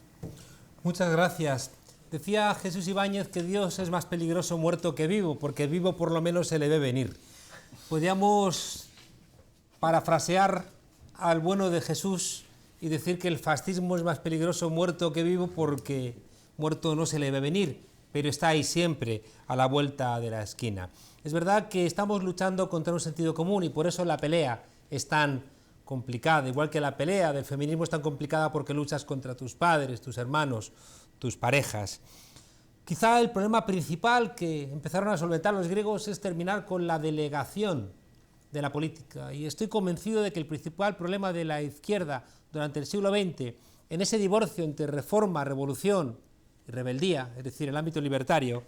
Muchas gracias. Decía Jesús Ibáñez que Dios es más peligroso muerto que vivo, porque vivo por lo menos se le ve venir. Podríamos parafrasear al bueno de Jesús y decir que el fascismo es más peligroso muerto que vivo porque muerto no se le ve venir, pero está ahí siempre a la vuelta de la esquina. Es verdad que estamos luchando contra un sentido común y por eso la pelea es tan complicada, igual que la pelea del feminismo es tan complicada porque luchas contra tus padres, tus hermanos, tus parejas. Quizá el problema principal que empezaron a solventar los griegos es terminar con la delegación de la política, y estoy convencido de que el principal problema de la izquierda durante el siglo XX, en ese divorcio entre reforma, revolución y rebeldía, es decir, el ámbito libertario,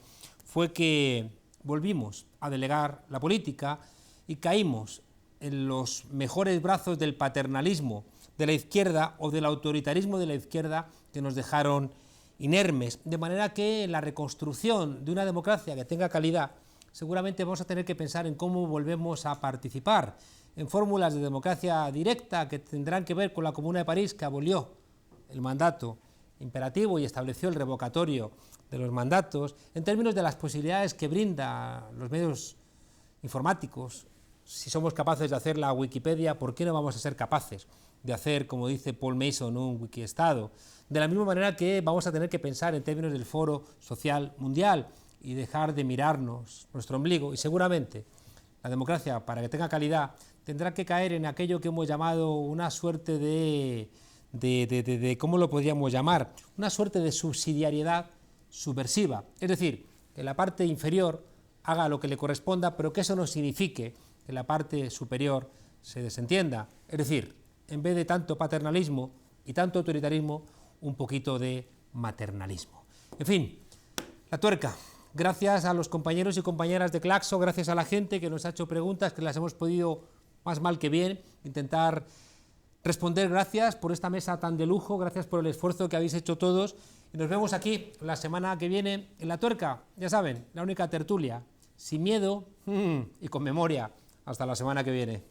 fue que volvimos a delegar la política y caímos en los mejores brazos del paternalismo de la izquierda o del autoritarismo de la izquierda que nos dejaron inermes, de manera que en la reconstrucción de una democracia que tenga calidad seguramente vamos a tener que pensar en cómo volvemos a participar, en fórmulas de democracia directa que tendrán que ver con la Comuna de París, que abolió el mandato imperativo y estableció el revocatorio de los mandatos, en términos de las posibilidades que brinda los medios informáticos. Si somos capaces de hacer la Wikipedia, ¿por qué no vamos a ser capaces de hacer, como dice Paul Mason, un Wikiestado? De la misma manera que vamos a tener que pensar en términos del Foro Social Mundial y dejar de mirarnos nuestro ombligo, y seguramente la democracia, para que tenga calidad, tendrá que caer en aquello que hemos llamado una suerte de ¿cómo lo podríamos llamar? Una suerte de subsidiariedad subversiva, es decir, que la parte inferior haga lo que le corresponda, pero que eso no signifique que la parte superior se desentienda, es decir, en vez de tanto paternalismo y tanto autoritarismo, un poquito de maternalismo. En fin, la tuerca. Gracias a los compañeros y compañeras de Claxo, gracias a la gente que nos ha hecho preguntas, que las hemos podido, más mal que bien, intentar responder. Gracias por esta mesa tan de lujo, gracias por el esfuerzo que habéis hecho todos, y nos vemos aquí la semana que viene en La Tuerca, ya saben, la única tertulia, sin miedo y con memoria. Hasta la semana que viene.